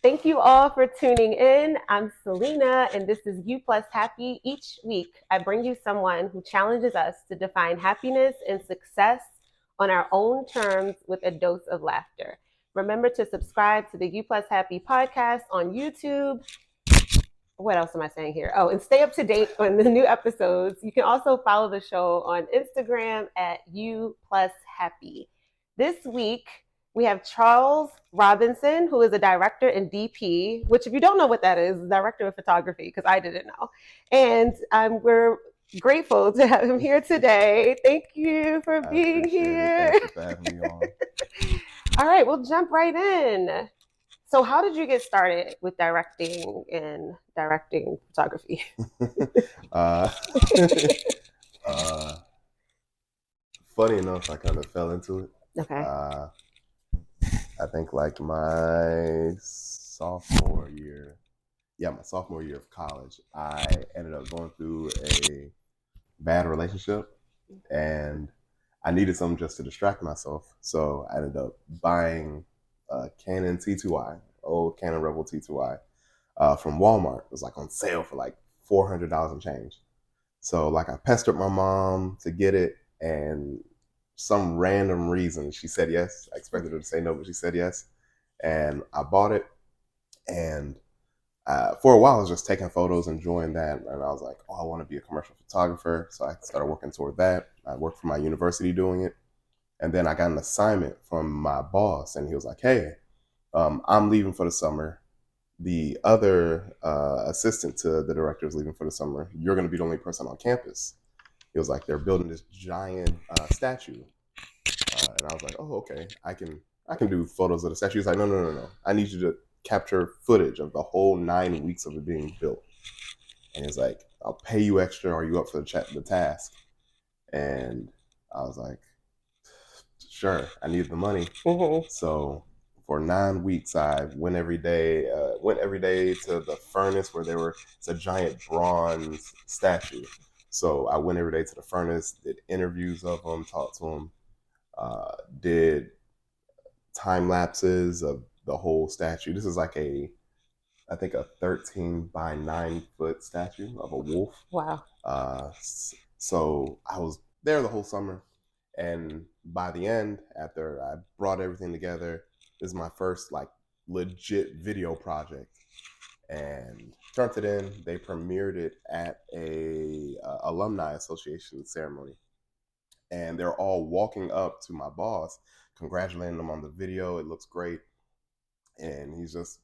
Thank you all for tuning in. I'm Selena, and this is You Plus Happy. Each week, I bring you someone who challenges us to define happiness and success on our own terms with a dose of laughter. Remember to subscribe to the You Plus Happy podcast on YouTube. What else am I saying here? Oh, and stay up to date on the new episodes. You can also follow the show on Instagram at You Plus Happy. This week, we have Charles Robinson, who is a director and DP, which if you don't know what that is, director of photography, because I didn't know. And we're grateful to have him here today. Thank you for being here. Thank you for having me on. All right, we'll jump right in. So how did you get started with directing photography? Funny enough, I kind of fell into it. Okay. I think like my sophomore year of college, I ended up going through a bad relationship and I needed something just to distract myself. So I ended up buying a Canon T2i, old Canon Rebel T2i, from Walmart. It was like on sale for like $400 and change. So like I pestered my mom to get it, and some random reason she said yes. I expected her to say no, but she said yes. And I bought it, and for a while I was just taking photos, enjoying that. And I was like, oh, I want to be a commercial photographer. So I started working toward that. I worked for my university doing it. And then I got an assignment from my boss, and he was like, hey, I'm leaving for the summer. The other assistant to the director is leaving for the summer. You're going to be the only person on campus. It was like they're building this giant statue, and I was like, oh, okay, I can do photos of the statue. He's like, no. I need you to capture footage of the whole 9 weeks of it being built. And he's like, I'll pay you extra. Are you up for the task? And I was like, sure. I need the money. Mm-hmm. So for 9 weeks, I went every day to the furnace where it's a giant bronze statue. So I went every day to the furnace, did interviews of them, talked to them, did time lapses of the whole statue. This is like I think a 13 by 9 foot statue of a wolf. Wow. So I was there the whole summer. And by the end, after I brought everything together, this is my first like legit video project, and turned it in. They premiered it at a alumni association ceremony, and they're all walking up to my boss, congratulating him on the video. It looks great. And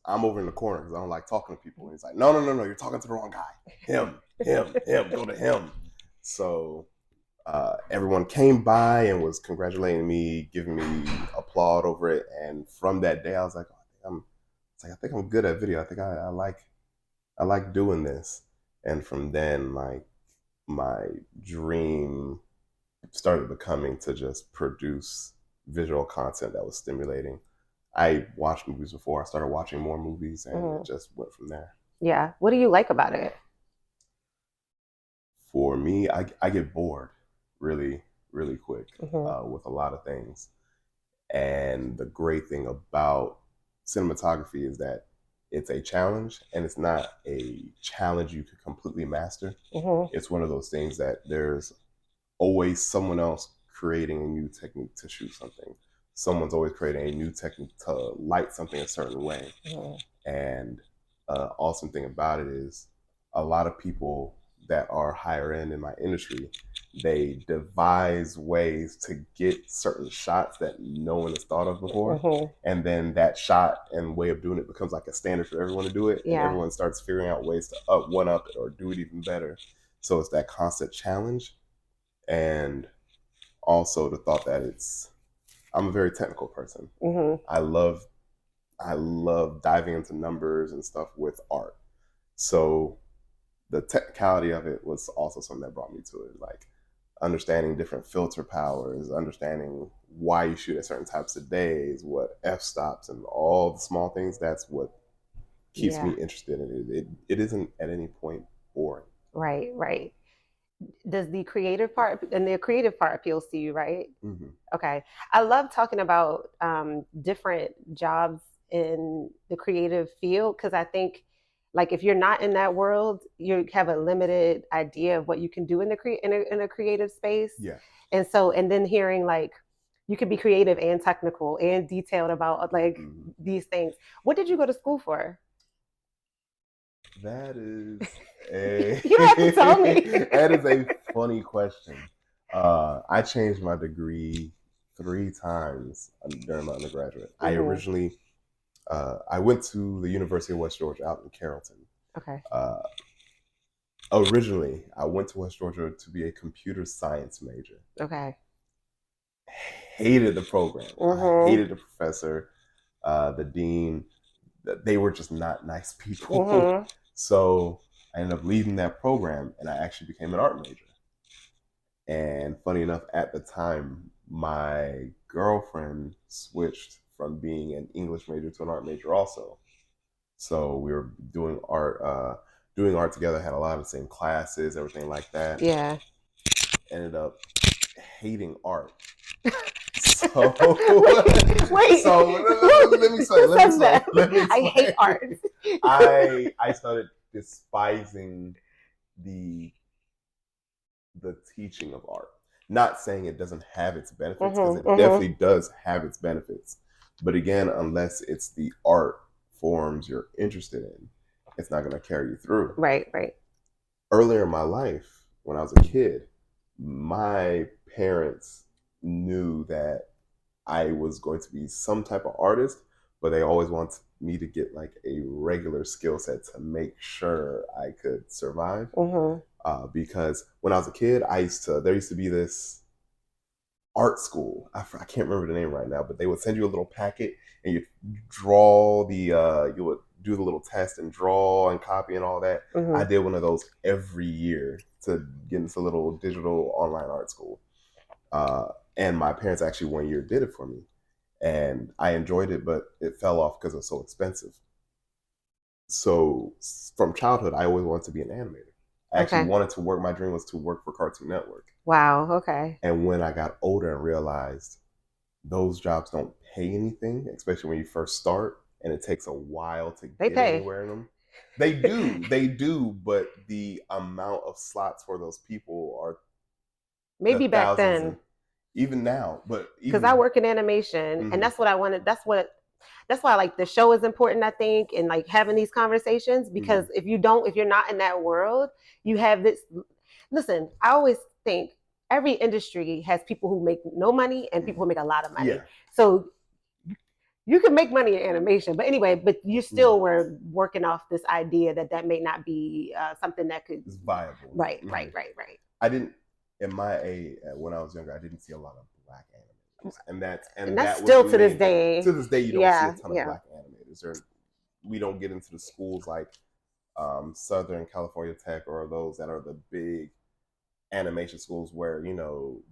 I'm over in the corner because I don't like talking to people. And he's like, no, you're talking to the wrong guy. Him, go to him. So everyone came by and was congratulating me, giving me applaud over it. And from that day, I was like, I think I'm good at video. I think I like doing this. And from then, like, my dream started becoming to just produce visual content that was stimulating. I watched movies before. I started watching more movies, and it just went from there. Yeah. What do you like about it? For me, I get bored really, really quick with a lot of things. And the great thing about cinematography is that it's a challenge, and it's not a challenge you could completely master. It's one of those things that there's always someone else creating a new technique to shoot something. Someone's always creating a new technique to light something a certain way. And awesome thing about it is a lot of people that are higher end in my industry, they devise ways to get certain shots that no one has thought of before. And then that shot and way of doing it becomes like a standard for everyone to do it. And everyone starts figuring out ways to one-up it or do it even better. So it's that constant challenge. And also the thought that I'm a very technical person. I love diving into numbers and stuff with art. So the technicality of it was also something that brought me to it. Like understanding different filter powers, understanding why you shoot at certain types of days, what f-stops, and all the small things. That's what keeps me interested in it. It isn't at any point boring. Right. Does the creative part appeals to you, right? Okay. I love talking about different jobs in the creative field, because I think like if you're not in that world, you have a limited idea of what you can do in in a creative space. Yeah. And so, and then hearing like you could be creative and technical and detailed about like these things. What did you go to school for? That is a You don't have to tell me. that is a funny question. I changed my degree 3 times during my undergraduate. I originally I went to the University of West Georgia out in Carrollton. Okay. Originally, I went to West Georgia to be a computer science major. Okay. Hated the program. I hated the professor, the dean. They were just not nice people. So I ended up leaving that program, and I actually became an art major. And funny enough, at the time, my girlfriend switched from being an English major to an art major also. So we were doing art together, had a lot of the same classes, everything like that. Yeah. Ended up hating art. So wait. So let me explain. I hate art. I started despising the teaching of art. Not saying it doesn't have its benefits, because it definitely does have its benefits. But again, unless it's the art forms you're interested in, it's not going to carry you through. Right, right. Earlier in my life, when I was a kid, my parents knew that I was going to be some type of artist, but they always wanted me to get like a regular skill set to make sure I could survive. Because when I was a kid, there used to be this art school. I can't remember the name right now, but they would send you a little packet and you draw you would do the little test and draw and copy and all that. I did one of those every year to get into a little digital online art school. And my parents actually one year did it for me. And I enjoyed it, but it fell off because it was so expensive. So from childhood, I always wanted to be an animator. I actually wanted to work. My dream was to work for Cartoon Network. Wow. Okay. And when I got older and realized those jobs don't pay anything, especially when you first start, and it takes a while to get anywhere in them. They do, but the amount of slots for those people are maybe back then, even now. But because I work in animation, and that's what I wanted. That's why like the show is important, I think, and like having these conversations, because if you're not in that world, you have this. Listen, I always think every industry has people who make no money and people who make a lot of money. Yeah. So you can make money in animation, but anyway, but you still were working off this idea that may not be something that could is viable. Right. I didn't, in my age, when I was younger, I didn't see a lot of black animators, and that's still to this day. To this day, you don't see a ton of black animators. We don't get into the schools like Southern California Tech or those that are the big animation schools where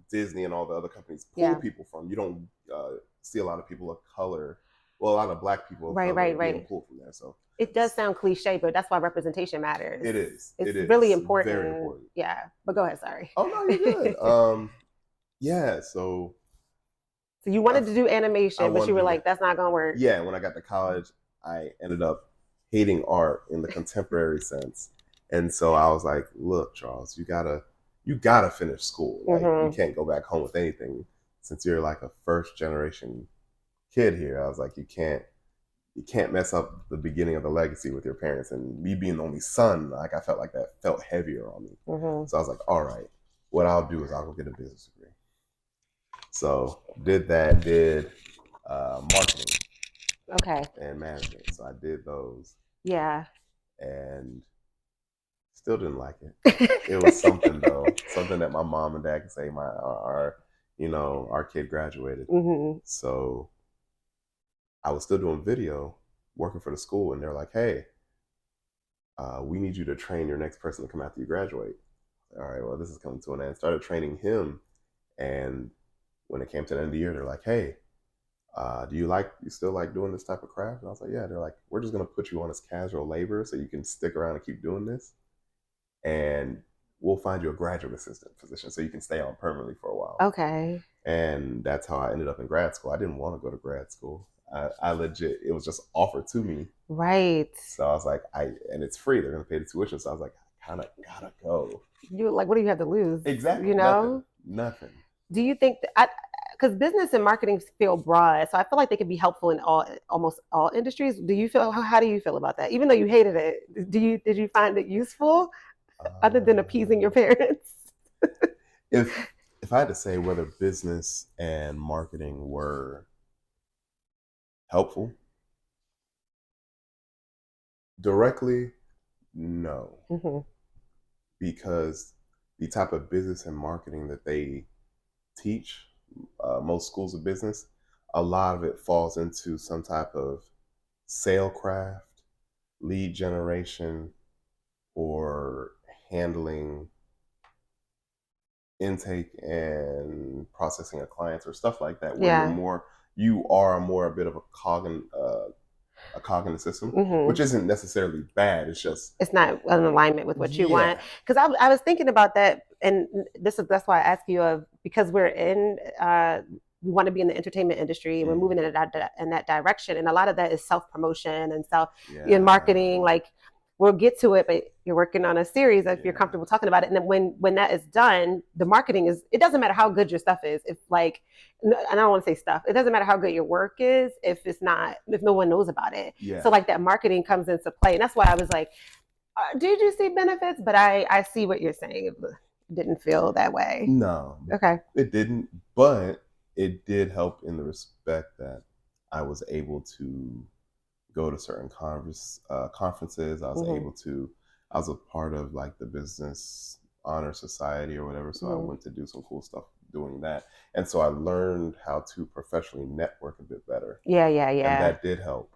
Disney and all the other companies pull people from. You don't see a lot of people of color, well, a lot of black people of color being pulled from there. So it does sound cliche, but that's why representation matters. It is. It's really important. Very important. Yeah, but go ahead. Sorry. Oh no, you're good. Yeah. So you wanted to do animation, but you were like, that's not gonna work. Yeah. When I got to college, I ended up hating art in the contemporary sense, and so I was like, look, Charles, you gotta finish school. Like you can't go back home with anything, since you're like a first generation kid here. I was like, you can't mess up the beginning of the legacy with your parents. And me being the only son, like I felt like that felt heavier on me. So I was like, all right, what I'll do is I'll go get a business degree. So did marketing. Okay. And management. So I did those. Yeah. And still didn't like it. It was something though, something that my mom and dad could say, our kid graduated. So I was still doing video, working for the school, and they're like, hey, we need you to train your next person to come after you graduate. All right, well, this is coming to an end. Started training him, and when it came to the end of the year, they're like, hey, do you still like doing this type of craft? And I was like, yeah. They're like, we're just going to put you on as casual labor so you can stick around and keep doing this. And we'll find you a graduate assistant position so you can stay on permanently for a while. Okay. And that's how I ended up in grad school. I didn't want to go to grad school. I legit, it was just offered to me. Right. So I was like, and it's free. They're gonna pay the tuition. So I was like, I kind of gotta go. You like, what do you have to lose? Exactly, You nothing, know? nothing. Do you think that because business and marketing feel broad, so I feel like they can be helpful in almost all industries. Do you feel how do you feel about that? Even though you hated it, did you find it useful other than appeasing your Um, parents? if if I had to say whether business and marketing were helpful directly, no, Hmm. because the type of business and marketing that they teach, most schools of business, a lot of it falls into some type of sale craft, lead generation, or handling intake and processing of clients or stuff like that, where Yeah. you are more a bit of a cognitive system, Hmm. which isn't necessarily bad. It's just It's not in alignment with what you want. yeah, Because I was thinking about that, and that's why I ask you of because we're in we want to be in the entertainment industry and we're moving mm, in that direction, and a lot of that is self promotion and self in yeah, marketing. Like we'll get to it, but you're working on a series if you're yeah, comfortable talking about it, and then when that is done, the marketing is it doesn't matter how good your stuff is if like and I don't want to say stuff. It doesn't matter how good your work is if no one knows about it. yeah. So like that marketing comes into play, and that's why I was like did you see benefits? But I see what you're saying. It didn't feel that way. No, Okay. it didn't, but it did help in the respect that I was able to go to certain conferences. Hmm. I was a part of like the business honor society or whatever. So I Hmm. went to do some cool stuff doing that. And so I learned how to professionally network a bit better. Yeah, yeah, And yeah. that did help.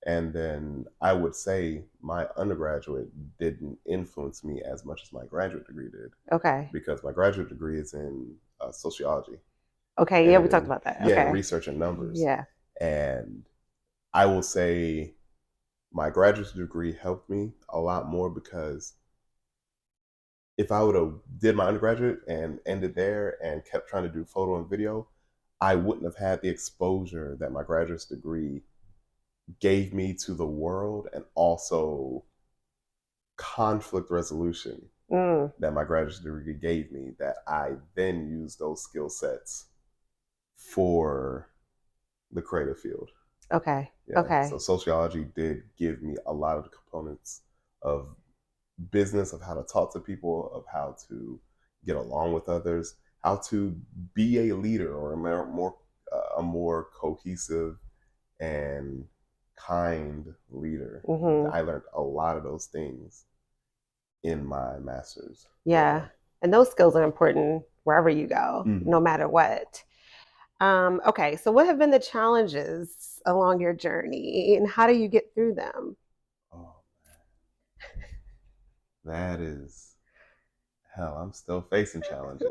And then I would say my undergraduate didn't influence me as much as my graduate degree did, Okay. because my graduate degree is in sociology Okay. Yeah, we talked and about that. yeah, and Okay. research and numbers. Yeah. And I will say my graduate degree helped me a lot more, because if I would have did my undergraduate and ended there and kept trying to do photo and video, I wouldn't have had the exposure that my graduate degree gave me to the world, and also conflict resolution Mm. that my graduate degree gave me, that I then used those skill sets for the creative field. Okay. Yeah. So Okay. sociology did give me a lot of the components of business, of how to talk to people, of how to get along with others, how to be a leader or a more cohesive and kind leader. Hmm. I learned a lot of those things in my master's Yeah. program. And those skills are important wherever you go, no Mm-hmm. matter what. Okay. So, what have been the challenges along your journey, and how do you get through them? Oh, that is hell. I'm still facing challenges.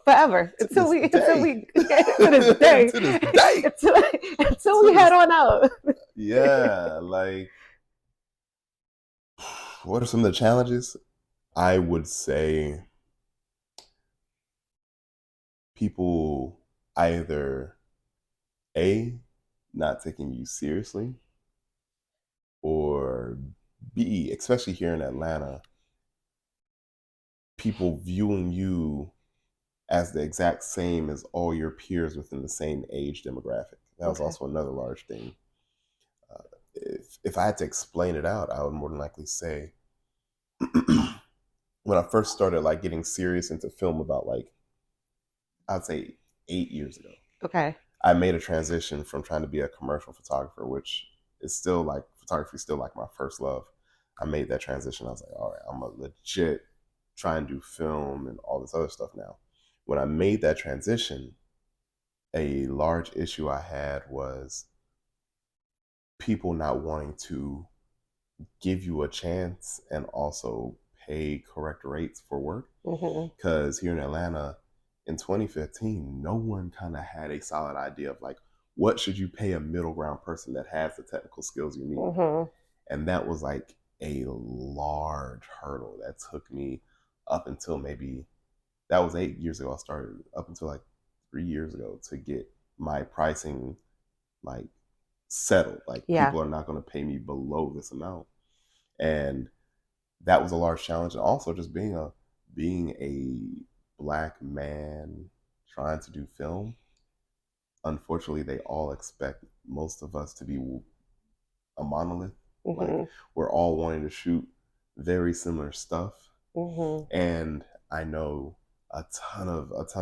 Forever To this until day, we to this day to this day, until until to we head this on out. yeah. Like, what are some of the challenges? I would say people either A, not taking you seriously, or B, especially here in Atlanta, people viewing you as the exact same as all your peers within the same age demographic. That was Okay. also another large thing. If I had to explain it out, I would more than likely say when I first started like getting serious into film about like I'd say 8 years ago, Okay. I made a transition from trying to be a commercial photographer, which is still like photography is still like my first love. I made that transition. I was like, all right, I'm a legit try and do film and all this other stuff now. When I made that transition, a large issue I had was people not wanting to give you a chance and also pay correct rates for work. Hmm. Because here in Atlanta in 2015, no one kind of had a solid idea of like, what should you pay a middle ground person that has the technical skills you need? Hmm. And that was like a large hurdle that took me up until maybe that was 8 years ago. I started up until like 3 years ago to get my pricing like settled. Like Yeah. people are not going to pay me below this amount, and that was a large challenge. And also just being a black man trying to do film. Unfortunately, they all expect most of us to be a monolith. Like Mhm. we're all wanting to shoot very similar stuff, Mhm. and I know a ton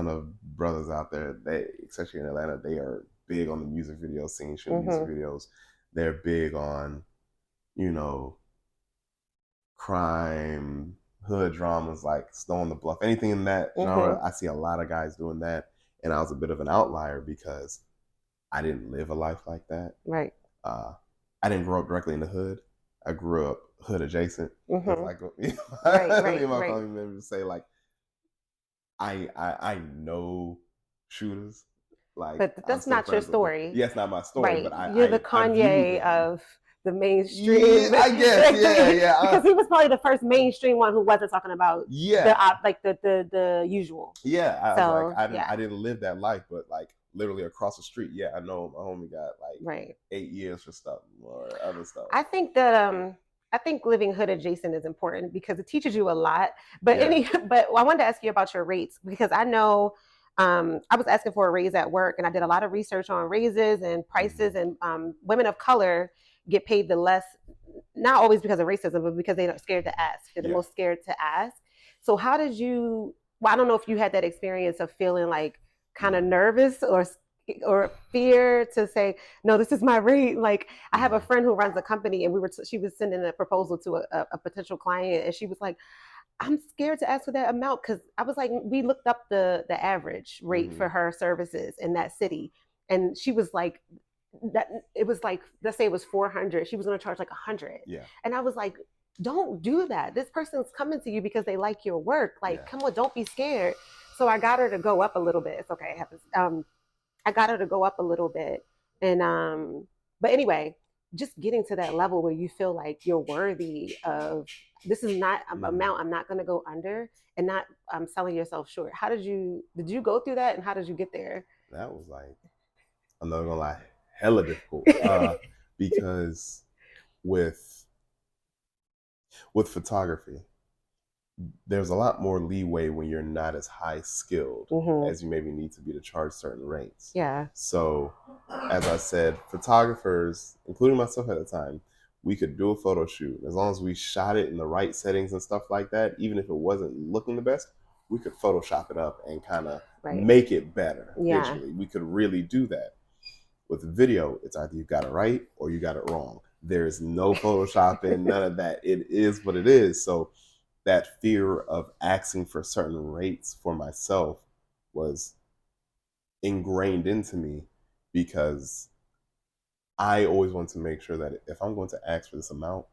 of brothers out there. They, especially in Atlanta, they are big on the music video scene, shooting music Mhm. videos. They're big on, you know, crime, hood dramas like Snow on the Bluff, anything in that genre. Mhm. I see a lot of guys doing that, and I was a bit of an outlier because I didn't live a life like that. Right. Uh, I didn't grow up directly in the hood. I grew up hood adjacent. It's Mhm. like me Right. and Right. my Right. family members say like I know shooters. Like But I'm that's still not your friends with them. story. Yeah, it's not my story, Right. but You're the I view Kanye them. of the Yeah, mainstream. I guess. Yeah, yeah, Because he was probably the first mainstream one who wasn't talking about the yeah, like the usual. yeah. I was like, So yeah. I didn't live that life, but like literally across the street. Yeah, I know my homie got like Right. 8 years for stuff or other stuff. I think that I think living hood adjacent is important because it teaches you a lot. But Yeah. but I wanted to ask you about your rates because I know I was asking for a raise at work and I did a lot of research on raises and Mm-hmm. prices and women of color get paid the less, not always because of racism, but because they're scared to ask. They're the Yeah. most scared to ask. So how did you? Well, I don't know if you had that experience of feeling like kind of Mm-hmm. nervous or fear to say no, this is my rate. Like I have a Mm-hmm. friend who runs a company, and she was sending a proposal to a potential client, and she was like, I'm scared to ask for that amount because I was like, we looked up the average rate Mm-hmm. for her services in that city, and she was like, that it was like, let's say it was 400, she was going to charge like 100, Yeah. and I was like, don't do that. This person's coming to you because they like your work. Like, Yeah. come on, don't be scared. So I got her to go up a little bit. It's okay, it happens. I got her to go up a little bit, and but anyway, just getting to that level where you feel like you're worthy of, this is not an Mm-hmm. amount I'm not going to go under, and not selling yourself short. How did you go through that, and how did you get there? That was like, I'm not gonna lie, hella difficult. Because with photography, there's a lot more leeway when you're not as high skilled Mm-hmm. as you maybe need to be to charge certain rates. Yeah. So, as I said, photographers, including myself at the time, we could do a photo shoot as long as we shot it in the right settings and stuff like that. Even if it wasn't looking the best, we could Photoshop it up and kind of Right. make it better Yeah. visually. We could really do that. With video, it's either you got it right or you got it wrong. There's no photoshopping, none of that. It is what it is. So that fear of asking for certain rates for myself was ingrained into me because I always want to make sure that if I'm going to ask for this amount,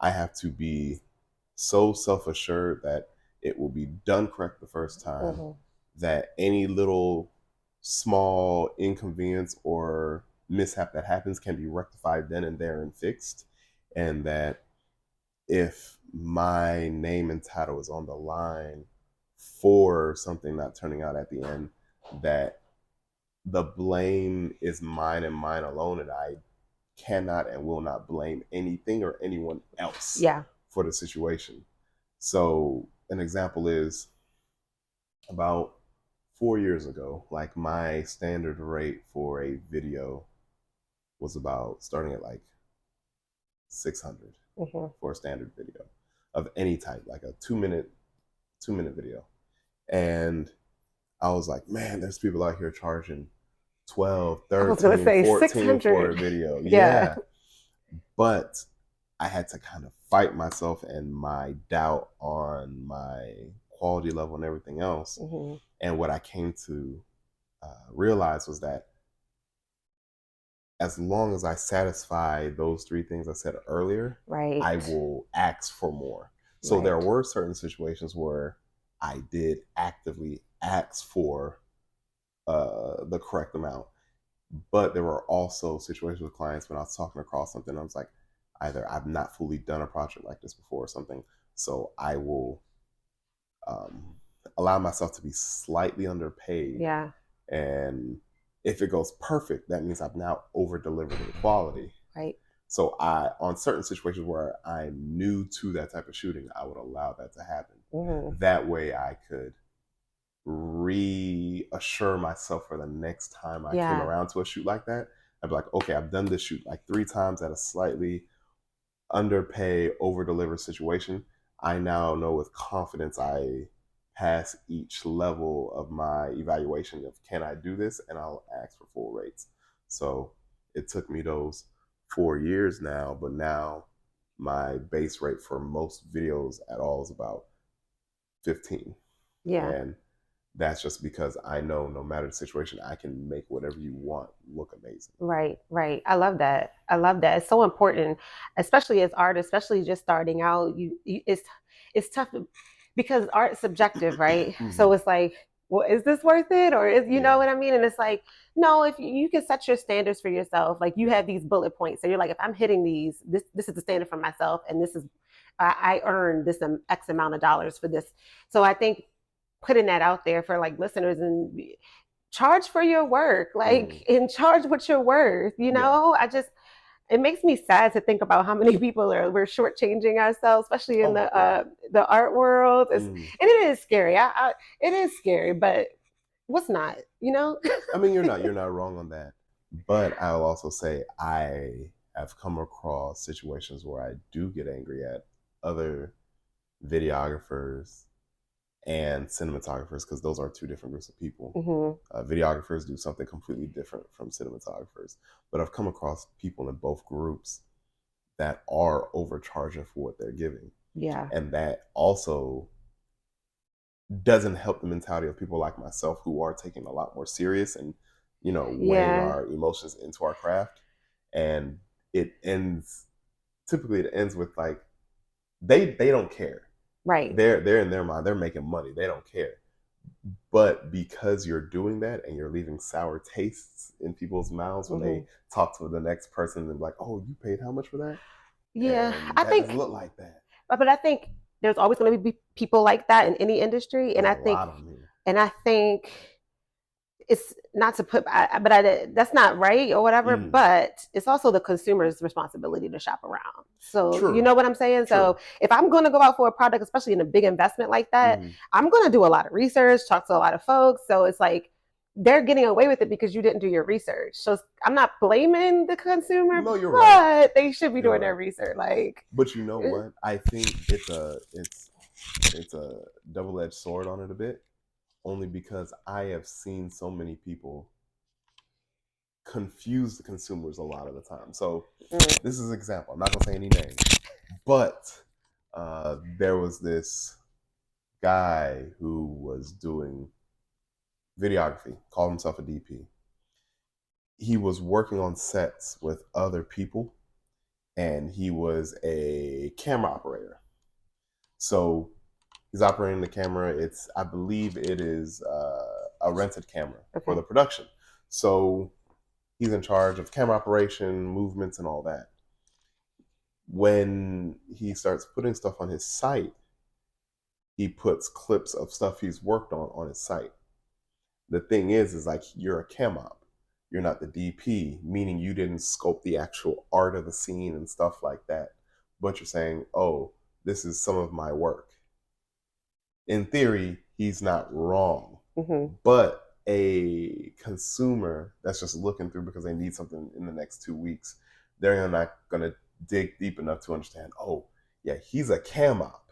I have to be so self assured that it will be done correct the first time, Mm-hmm. that any little small inconvenience or mishap that happens can be rectified then and there and fixed. And that if my name and title is on the line for something not turning out at the end, that the blame is mine and mine alone, and I cannot and will not blame anything or anyone else Yeah. for the situation. So, an example is about 4 years ago, like my standard rate for a video was about starting at like 600 Mm-hmm. for a standard video of any type, like a 2 minute video. And I was like, man, there's people out here charging 12, I was gonna 13, say 14 for 600. a video. Yeah. Yeah. But I had to kind of fight myself and my doubt on my quality level and everything else. Mm-hmm. And what I came to realize was that as long as I satisfy those three things I said earlier, Right. I will ask for more. So there Right. were certain situations where I did actively ask for the correct amount. But there were also situations with clients when I was talking across something, I was like, either I've not fully done a project like this before or something. So I will um, allow myself to be slightly underpaid Yeah. and If it goes perfect, that means I've now over delivered in quality. Right. So on certain situations where I'm new to that type of shooting, I would allow that to happen. Mm-hmm. That way I could reassure myself for the next time I came Yeah. around to a shoot like that. I'd be like, okay, I've done this shoot like 3 times at a slightly underpay, over deliver situation. I now know with confidence I pass each level of my evaluation of can I do this, and I'll ask for full rates. So it took me those 4 years now, but now my base rate for most videos at all is about 15. Yeah. And that's just because I know no matter the situation, I can make whatever you want look amazing. Right, right. I love that. I love that. It's so important, especially as artists, especially just starting out. It's tough because art's subjective, right? Mm-hmm. So it's like, well, is this worth it, or is you know Yeah. what I mean? And it's like, no, if you can set your standards for yourself, like you have these bullet points, so you're like, if I'm hitting these, this is the standard for myself, and this is I earned this X amount of dollars for this. So I think putting that out there for like listeners and charge for your work, Mm. like in charge what you're worth. Yeah. I just it makes me sad to think about how many people we're shortchanging ourselves, especially in Oh yeah. the art world. Mm. And it is scary. It is scary, but what's not, you know? I mean, you're not wrong on that. But I'll also say I have come across situations where I do get angry at other videographers and cinematographers because those are two different groups of people. Hmm. Videographers do something completely different from cinematographers. But I've come across people in both groups that are overcharging for what they're giving. Yeah. And that also doesn't help the mentality of people like myself who are taking a lot more serious and weighing Yeah. our emotions into our craft. And it ends typically it ends with like they don't care. Right. They're in their mind, they're making money, they don't care. But because you're doing that and you're leaving sour tastes in people's mouths when they Hmm. talk to the next person and like, oh, you paid how much for that? Yeah. And I that doesn't think, look like that. but I think there's always going to be people like that in any industry, There's a lot of them here. and I think it's not to put but that's not right or whatever, Mm. but it's also the consumer's responsibility to shop around. So you True. know what I'm saying? True. So if I'm going to go out for a product, especially in a big investment like that, Mm-hmm. I'm going to do a lot of research, talk to a lot of folks. So it's like they're getting away with it because you didn't do your research. So I'm not blaming the consumer, No, you're right. but they should be You're doing right. their research. Like, But you know what? I think it's a double edged sword on it a bit, only because I have seen so many people confuse the consumers a lot of the time. So mm, this is an example. I'm not gonna say any names, but there was this guy who was doing videography, called himself a DP. He was working on sets with other people, and he was a camera operator. So he's operating the camera. I believe it is a rented camera for okay. the production. So he's in charge of camera operation, movements, and all that. When he starts putting stuff on his site, he puts clips of stuff he's worked on his site. The thing is like you're a cam op. You're not the DP, meaning you didn't scope the actual art of the scene and stuff like that. But you're saying, oh, this is some of my work. In theory, he's not wrong. Mm-hmm. But a consumer that's just looking through because they need something in the next 2 weeks, they're not going to dig deep enough to understand, oh, yeah, he's a cam op.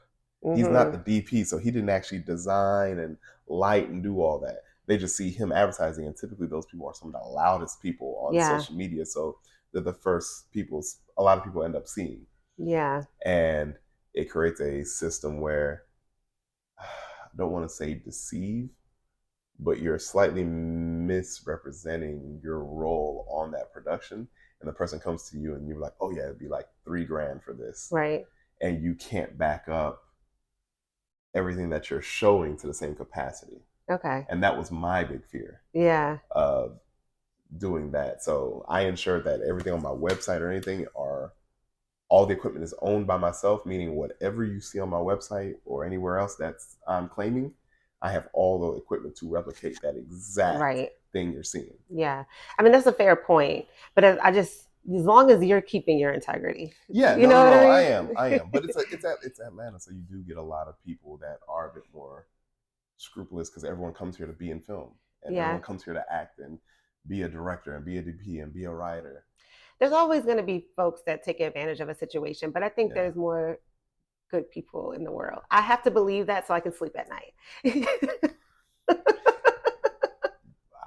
He's not Mm-hmm. the DP, so he didn't actually design and light and do all that. They just see him advertising, and typically those people are some of the loudest people on Yeah. social media. So they're the first people a lot of people end up seeing. Yeah. And it creates a system where I don't want to say deceive, but you're slightly misrepresenting your role on that production. And the person comes to you and you're like, oh, yeah, it'd be like $3,000 for this. Right. And you can't back up everything that you're showing to the same capacity. Okay. And that was my big fear Yeah. of doing that. So I ensure that everything on my website or anything all the equipment is owned by myself, meaning whatever you see on my website or anywhere else that's I'm claiming, I have all the equipment to replicate that exact Right. thing you're seeing. Yeah. I mean, that's a fair point. But I just, as long as you're keeping your integrity, Yeah, you no, know no, what no. I I mean? am, I am. But it's Atlanta, so you do get a lot of people that are a bit more scrupulous because everyone comes here to be in film, and Yeah. everyone comes here to act and be a director and be a DP and be a writer. There's always going to be folks that take advantage of a situation, but I think Yeah, there's more good people in the world. I have to believe that so I can sleep at night.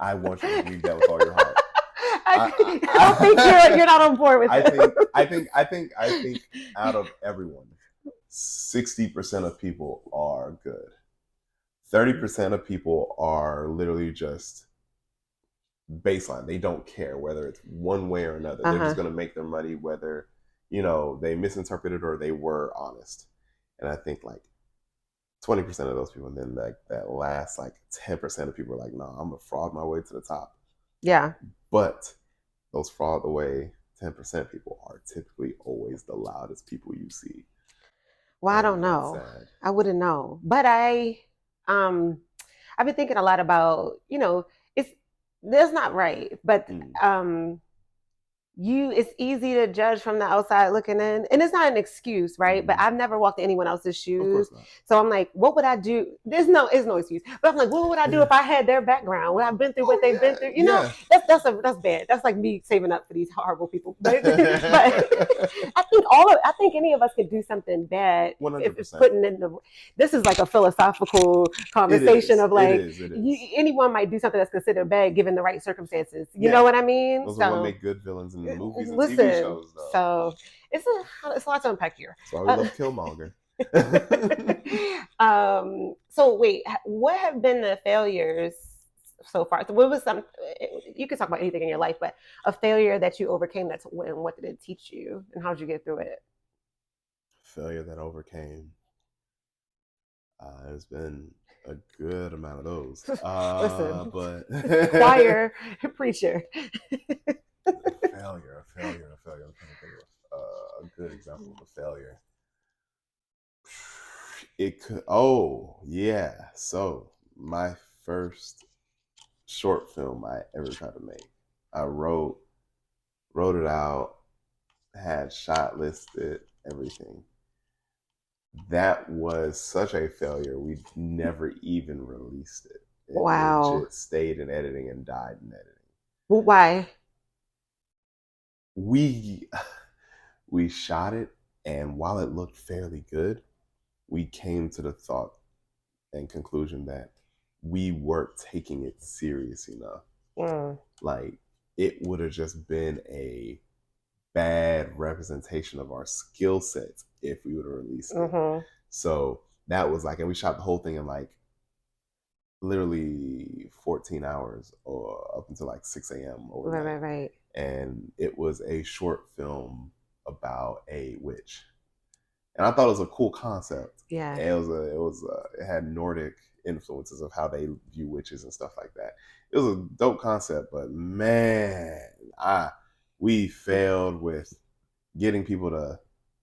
I want you to believe that with all your heart. I think you're not on board with it. I think out of everyone, 60% of people are good. 30% of people are literally just baseline. They don't care whether it's one way or another. They're just Uh-huh. going to make their money whether, they misinterpreted or they were honest. And I think like 20% of those people, and then like that last like 10% of people are like, no, I'm gonna fraud my way to the top. Yeah. But those fraud away 10% people are typically always the loudest people you see. Well, I don't And that's know. sad. I wouldn't know. But um I've been thinking a lot about, it's that's not right, but Mm. it's easy to judge from the outside looking in, and it's not an excuse, right? But Mm-hmm. I've never walked in anyone else's Of shoes, course not. so I'm like, what would I do? It's no excuse, but I'm like, what would I do if I had their background? Would I've been through what Oh they've been yeah, through? yeah. That's bad. That's like me saving up for these horrible people. But I think any of us could do something bad One if hundred it's percent. putting in the. This is like a philosophical It conversation is. of It like is. It is. anyone might do something that's considered bad given the right circumstances. You know Yeah. what I mean? Those are what So make good villains in movies and TV listen, shows, though. so it's a lot to unpack here. That's why we Uh, love Killmonger. so wait, what have been the failures so far? So what was some? You could talk about anything in your life, but a failure that you overcame. That's when. What did it teach you, and how did you get through it? Failure that overcame. There's been a good amount of those. Listen, But choir, preacher. a failure. I'm trying to think of a good example of a failure. It could. Oh yeah. So my first short film I ever tried to make. I wrote it out, had shot listed, everything. That was such a failure. We never even released it. It Wow. legit stayed in editing and died in editing. Well, why? We we shot it, and while it looked fairly good, we came to the thought and conclusion that we weren't taking it serious enough. Mm. Like it would have just been a bad representation of our skill sets if we would have released it. Mm-hmm. So that was like, and we shot the whole thing in like literally 14 hours or up until like 6 a.m. Right, overnight. right, right. And it was a short film about a witch. And I thought it was a cool concept. Yeah. It had Nordic influences of how they view witches and stuff like that. It was a dope concept, but man, we failed with getting people to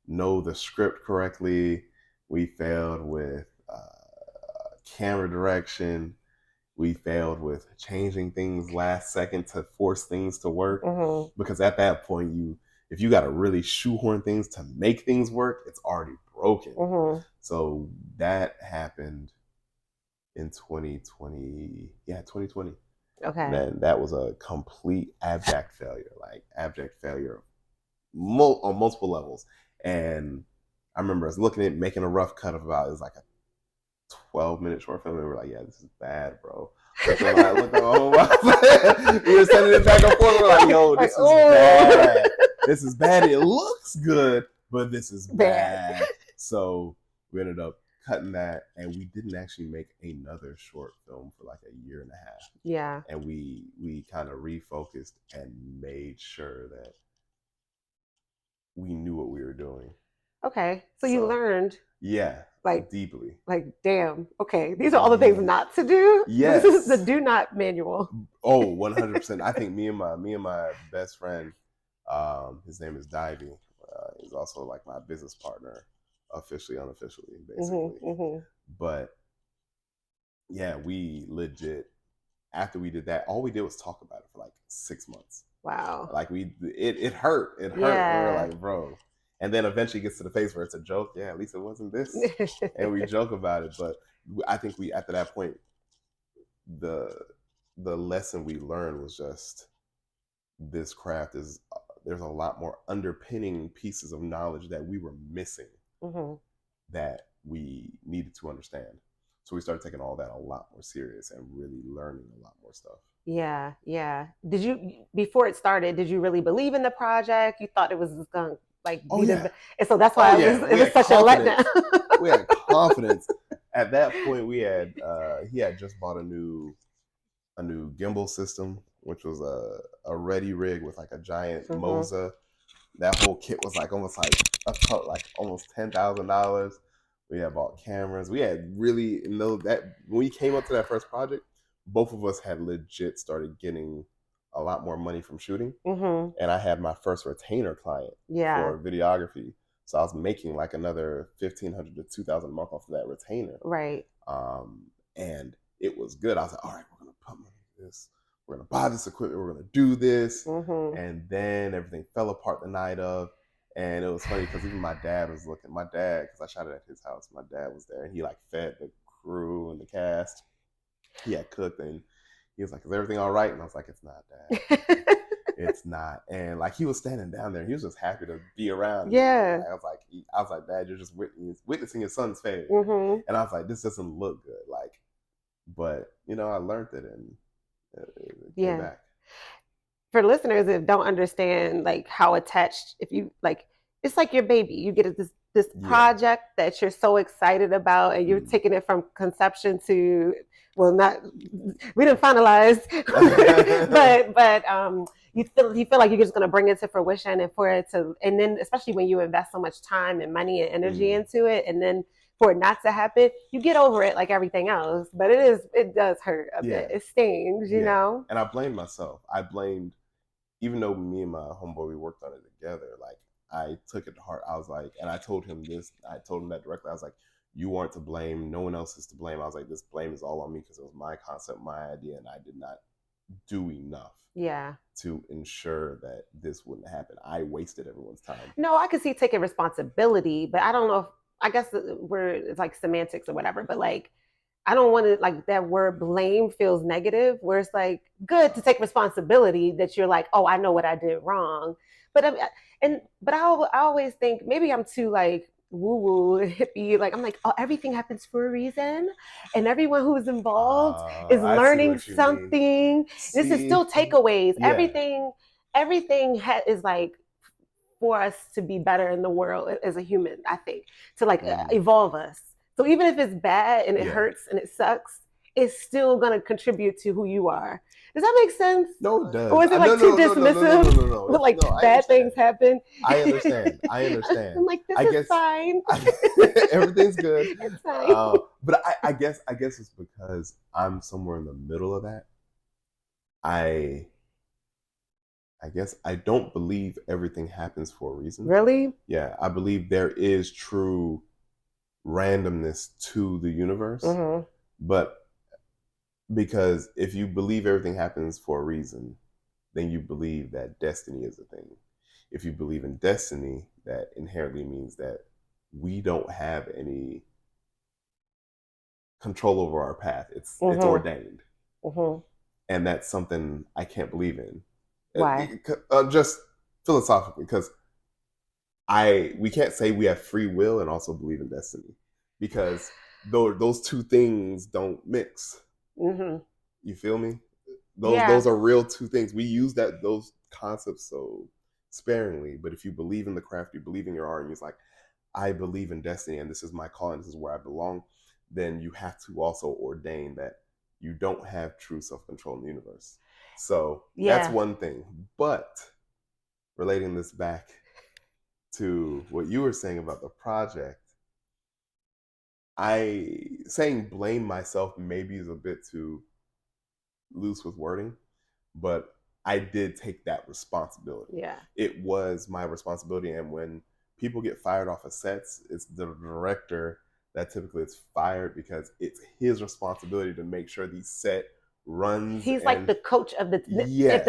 know the script correctly. We failed with camera direction. We failed with changing things last second to force things to work. Mm-hmm. Because at that point, if you got to really shoehorn things to make things work, it's already broken. Mm-hmm. So that happened in 2020. Yeah, 2020. Okay. Then that was a complete abject failure, like abject failure on multiple levels. And I remember us looking at making a rough cut of about, it was like a 12-minute short film, and we were like, yeah, this is bad, bro. We were sending it back and forth. We're like, yo, this is bad. This is bad. It looks good, but this is bad. So we ended up cutting that, and we didn't actually make another short film for like a year and a half. Yeah. And we kind of refocused and made sure that we knew what we were doing. Okay. So you learned. Yeah. Like deeply. Like, damn, okay, these are all the things not to do. Yes. This is the do not manual. Oh, 100%. I think me and my best friend, his name is Divey. He's also like my business partner, officially, unofficially, basically. Mm-hmm, mm-hmm. But yeah, we legit after we did that, all we did was talk about it for like 6 months. Wow. Like it hurt. It hurt. We were Yeah. like, bro. And then eventually it gets to the phase where it's a joke. Yeah, at least it wasn't this. And we joke about it. But I think we, after that point, the the lesson we learned was just this craft is there's a lot more underpinning pieces of knowledge that we were missing hmm that we needed to understand. So we started taking all that a lot more serious and really learning a lot more stuff. Yeah, yeah. Did you before it started? Did you really believe in the project? You thought it was going to like Oh be yeah. and so that's Oh why yeah. it We was had such a letdown. confidence. We had confidence. At that point we had he had just bought a new gimbal system, which was a ready rig with like a giant hmm Moza. That whole kit was like almost like almost $10,000. We had bought cameras. We had really that when we came up to that first project, both of us had legit started getting a lot more money from shooting, hmm and I had my first retainer client Yeah. for videography. So I was making like another 1,500 to 2,000 a month off of that retainer, Right. and it was good. I was like, all right, we're gonna put money into this. We're gonna buy this equipment. We're gonna do this, hmm and then everything fell apart the night of. And it was funny because even my dad was looking. My dad, because I shot it at his house. My dad was there, and he like fed the crew and the cast. He had cooked, and he was like, "Is everything all right?" And I was like, "It's not, Dad. It's not." And like he was standing down there, he was just happy to be around me. yeah. Like, I was like, "Dad, you're just witnessing your son's failure." hmm And I was like, "This doesn't look good." Like, but I learned it, and it came Yeah. back. For listeners that don't understand like how attached, if you like, it's like your baby. You get this Yeah. project that you're so excited about, and you're Mm. taking it from conception to, well, not we didn't finalize, but you feel like you're just going to bring it to fruition, and for it to, and then especially when you invest so much time and money and energy Mm. into it, and then for it not to happen, you get over it like everything else. But it does hurt a bit. Yeah. It stings, you Yeah. know. And I blamed myself. I blamed, even though me and my homeboy, we worked on it together, like I took it to heart. I was like, and I told him this, I told him that directly. I was like, you weren't to blame. No one else is to blame. I was like, this blame is all on me because it was my concept, my idea, and I did not do enough Yeah. to ensure that this wouldn't happen. I wasted everyone's time. No, I could see taking responsibility, but I don't know if, I guess it's like semantics or whatever, but like I don't want to, like, that word blame feels negative, where it's like good to take responsibility that you're like, oh, I know what I did wrong. But I always think maybe I'm too like woo woo hippie. Like I'm like, oh, everything happens for a reason, and everyone who's involved is I see learning what you mean. something. This is See, still takeaways. yeah. Everything is like for us to be better in the world as a human, I think, to like Mm, evolve us. So even if it's bad and it yeah. hurts and it sucks, it's still going to contribute to who you are. Does that make sense? No, it Or does. is it No, like too no, no, no, no, no, no, dismissive? no, no. But like No, I bad understand. things happen. I understand. I understand. I'm like, this I is guess fine. everything's good. It's fine. But I guess it's because I'm somewhere in the middle of that. I I guess I don't believe everything happens for a reason. Really? Yeah, I believe there is true randomness to the universe, Mm-hmm. but because if you believe everything happens for a reason, then you believe that destiny is a thing. If you believe in destiny, that inherently means that we don't have any control over our path. It's Mm-hmm. ordained, Mm-hmm. and that's something I can't believe in. Why? Just philosophically, because I we can't say we have free will and also believe in destiny, because those two things don't mix. Mm-hmm. You feel me? Yeah. Those are real two things. We use those concepts so sparingly, but if you believe in the craft, you believe in your art, and it's like, I believe in destiny and this is my calling, this is where I belong, then you have to also ordain that you don't have true self-control in the universe. So that's Yeah. one thing. But relating this back to what you were saying about the project, I saying blame myself maybe is a bit too loose with wording, but I did take that responsibility. Yeah. It was my responsibility. And when people get fired off of sets, it's the director that typically is fired because it's his responsibility to make sure the set runs He's like and the coach of the yes,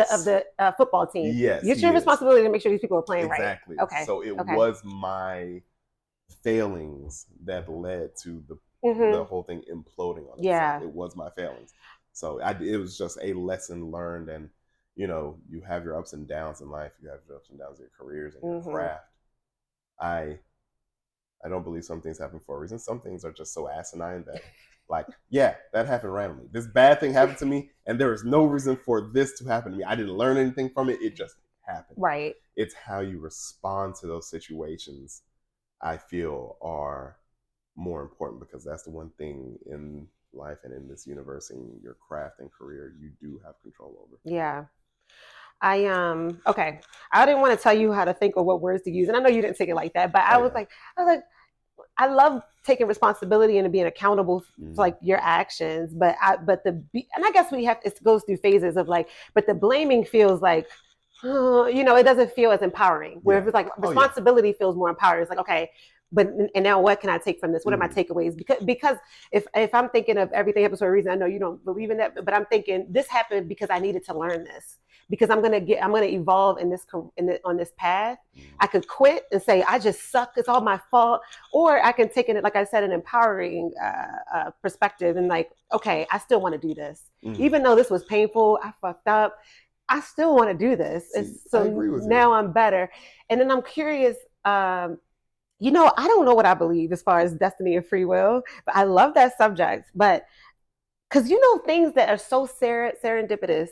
football team. yes, It's he your is. responsibility to make sure these people are playing right. Exactly. Okay. So it Okay. was my failings that led to the Mm-hmm. whole thing imploding on itself. Yeah. It was my failings. So it was just a lesson learned, and you have your ups and downs in life. You have your ups and downs in your careers and your Mm-hmm. craft. I I don't believe some things happen for a reason. Some things are just so asinine that, like, yeah, that happened randomly. This bad thing happened to me, and there is no reason for this to happen to me. I didn't learn anything from it. It just happened. Right. It's how you respond to those situations, I feel, are more important, because that's the one thing in life and in this universe, in your craft and career, you do have control over. Yeah. Okay. I didn't want to tell you how to think or what words to use. And I know you didn't take it like that, but Oh yeah. I was like, I love taking responsibility and being accountable for Mm. like your actions, and I guess it goes through phases of like, but the blaming feels like, it doesn't feel as empowering. Where if Yeah. it's like Oh yeah. responsibility feels more empowering. It's like, okay, but and now what can I take from this? What are my Mm. takeaways? Because if I'm thinking of everything happens for a reason, I know you don't believe in that, but I'm thinking this happened because I needed to learn this. Because I'm gonna evolve on this path. Mm. I could quit and say I just suck. It's all my fault, or I can take it, like I said, an empowering perspective and like, okay, I still want to do this, Mm. even though this was painful. I fucked up. I still want to do this. See, I So agree with you. now I'm better. And then I'm curious. I don't know what I believe as far as destiny and free will, but I love that subject. But because things that are so serendipitous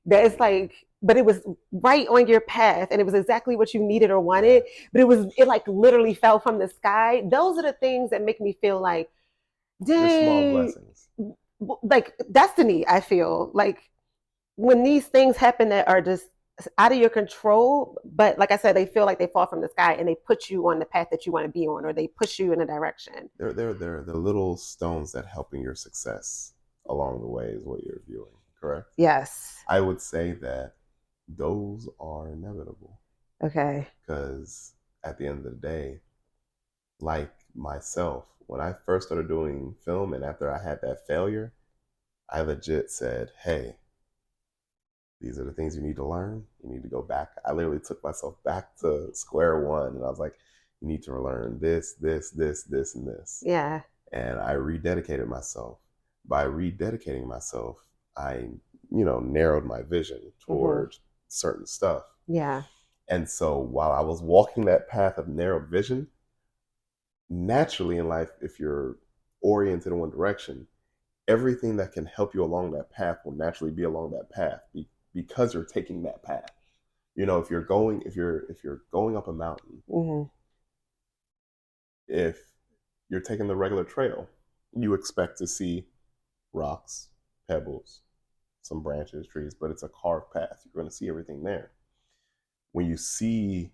that it's Mm. like, but it was right on your path and it was exactly what you needed or Yeah. wanted, but it like literally fell from the sky. Those are the things that make me feel like, They're small dang, blessings. like destiny. I feel like when these things happen that are just out of your control, but like I said, they feel like they fall from the sky and they put you on the path that you want to be on, or they push you in a direction. They're little stones that helping your success along the way is what you're viewing, correct? Yes. I would say that those are inevitable, Okay. because at the end of the day, like myself, when I first started doing film and after I had that failure, I legit said, hey, these are the things you need to learn. You need to go back. I literally took myself back to square one, and I was like, you need to learn this, this, this, this, and this. Yeah. And I rededicated myself. By rededicating myself, I, narrowed my vision Mm-hmm. towards certain stuff. Yeah. And so while I was walking that path of narrow vision, naturally in life, if you're oriented in one direction, everything that can help you along that path will naturally be along that path, because you're taking that path. If you're going up a mountain, Mm-hmm. if you're taking the regular trail, you expect to see rocks, pebbles, some branches, trees, but it's a carved path. You're going to see everything there. When you see,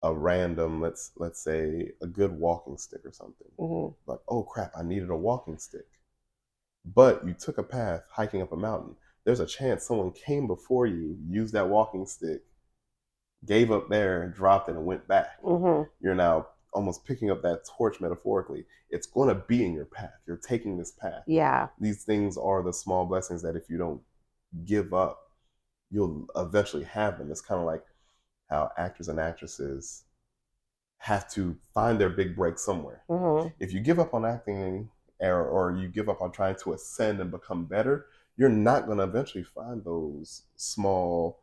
a random, let's say a good walking stick or something, Mm-hmm. like, oh crap, I needed a walking stick. But you took a path hiking up a mountain. There's a chance someone came before you, used that walking stick, gave up there, dropped it, and went back. Mm-hmm. You're now almost picking up that torch metaphorically. It's going to be in your path. You're taking this path. Yeah. These things are the small blessings that if you don't give up, you'll eventually have them. It's kind of like how actors and actresses have to find their big break somewhere. Mm-hmm. If you give up on acting, or you give up on trying to ascend and become better, you're not going to eventually find those small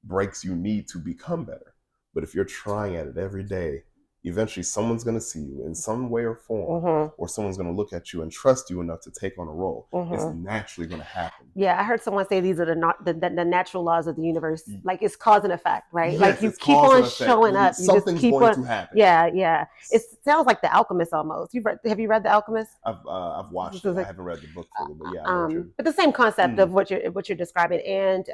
breaks you need to become better. But if you're trying at it every day, eventually someone's going to see you in some way or form, Mm-hmm. or someone's going to look at you and trust you enough to take on a role. It's Mm-hmm. naturally going to happen. Yeah, I heard someone say these are the natural laws of the universe. Like it's cause and effect, right? Like Yes, you it's keep cause on and effect. showing up. You just Something's keep going on. to happen. Yeah, yeah. It sounds like The Alchemist almost. Have you read The Alchemist? I've watched This it. is I like, haven't read the book fully, but yeah, I know what you're. but the same concept of Mm. what you're describing. And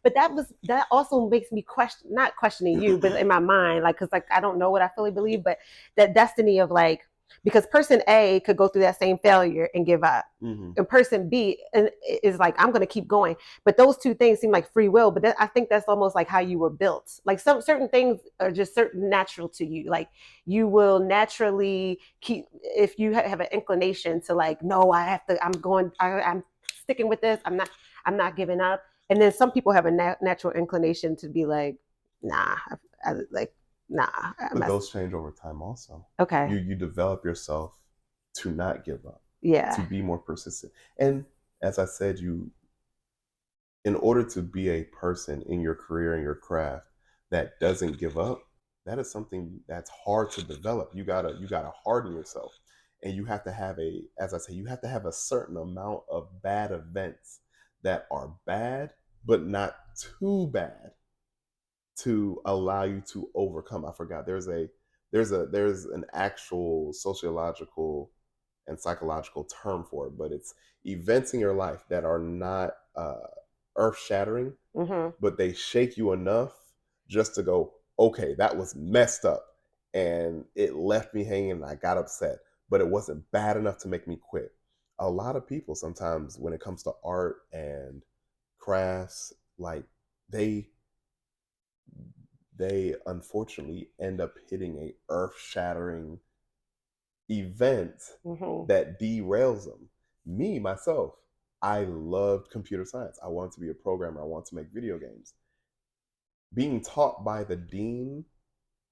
but that also makes me not questioning you, but in my mind, like, because like I don't know what I fully believe, but that destiny of like, because person A could go through that same failure and give up. Mm-hmm. And person B is like, I'm going to keep going. But those two things seem like free will. But I think that's almost like how you were built. Like some certain things are just certain natural to you. Like you will naturally keep, if you have an inclination to like, no, I have to, I'm sticking with this. I'm not giving up. And then some people have a natural inclination to be like, nah, like, nah. But those change over time also. Okay. You develop yourself to not give up, Yeah. to be more persistent. And as I said, in order to be a person in your career and your craft that doesn't give up, that is something that's hard to develop. You gotta harden yourself. And you have to have as I say, you have to have a certain amount of bad events that are bad, but not too bad to allow you to overcome. I forgot there's an actual sociological and psychological term for it, but it's events in your life that are not earth shattering, Mm-hmm. but they shake you enough just to go, okay, that was messed up, and it left me hanging, and I got upset, but it wasn't bad enough to make me quit. A lot of people sometimes, when it comes to art and crafts, like they they unfortunately end up hitting a earth-shattering event Mm-hmm. that derails them. Me myself, I loved computer science. I wanted to be a programmer. I wanted to make video games. Being taught by the dean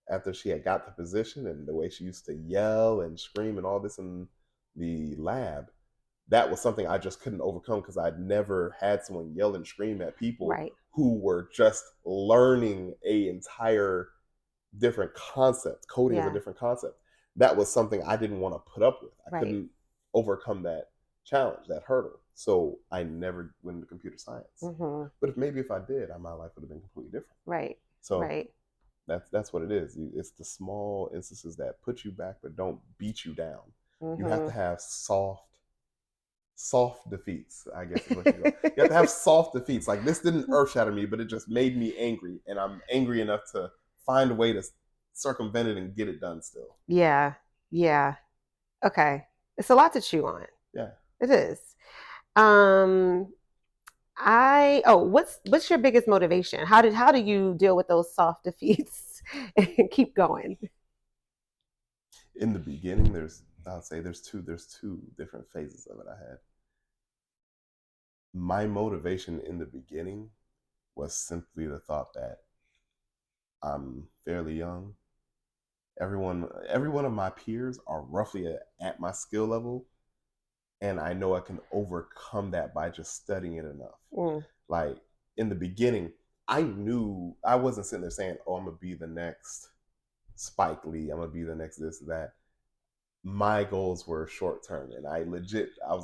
after she had got the position, and the way she used to yell and scream and all this in the lab, that was something I just couldn't overcome because I'd never had someone yell and scream at people Right. who were just learning a entire different concept. Coding is a Yeah. different concept. That was something I didn't want to put up with. I Right. couldn't overcome that challenge, that hurdle. So I never went into computer science. Mm-hmm. But if I did, my life would have been completely different. Right. So Right. that's what it is. It's the small instances that put you back but don't beat you down. You have to Mm-hmm. have soft defeats, I guess is what you go. You have to have soft defeats. Like this didn't earth shatter me, but it just made me angry, and I'm angry enough to find a way to circumvent it and get it done still. Yeah. Yeah. Okay. It's a lot to chew on. Yeah. It is. Um, what's your biggest motivation? How do you deal with those soft defeats and keep going? In the beginning, I'll say there's two different phases of it I had. My motivation in the beginning was simply the thought that I'm fairly young. Every one of my peers are roughly at my skill level, and I know I can overcome that by just studying it enough. Mm, Like in the beginning, I knew I wasn't sitting there saying, "Oh, I'm gonna be the next Spike Lee. I'm gonna be the next this that." My goals were short term, and I was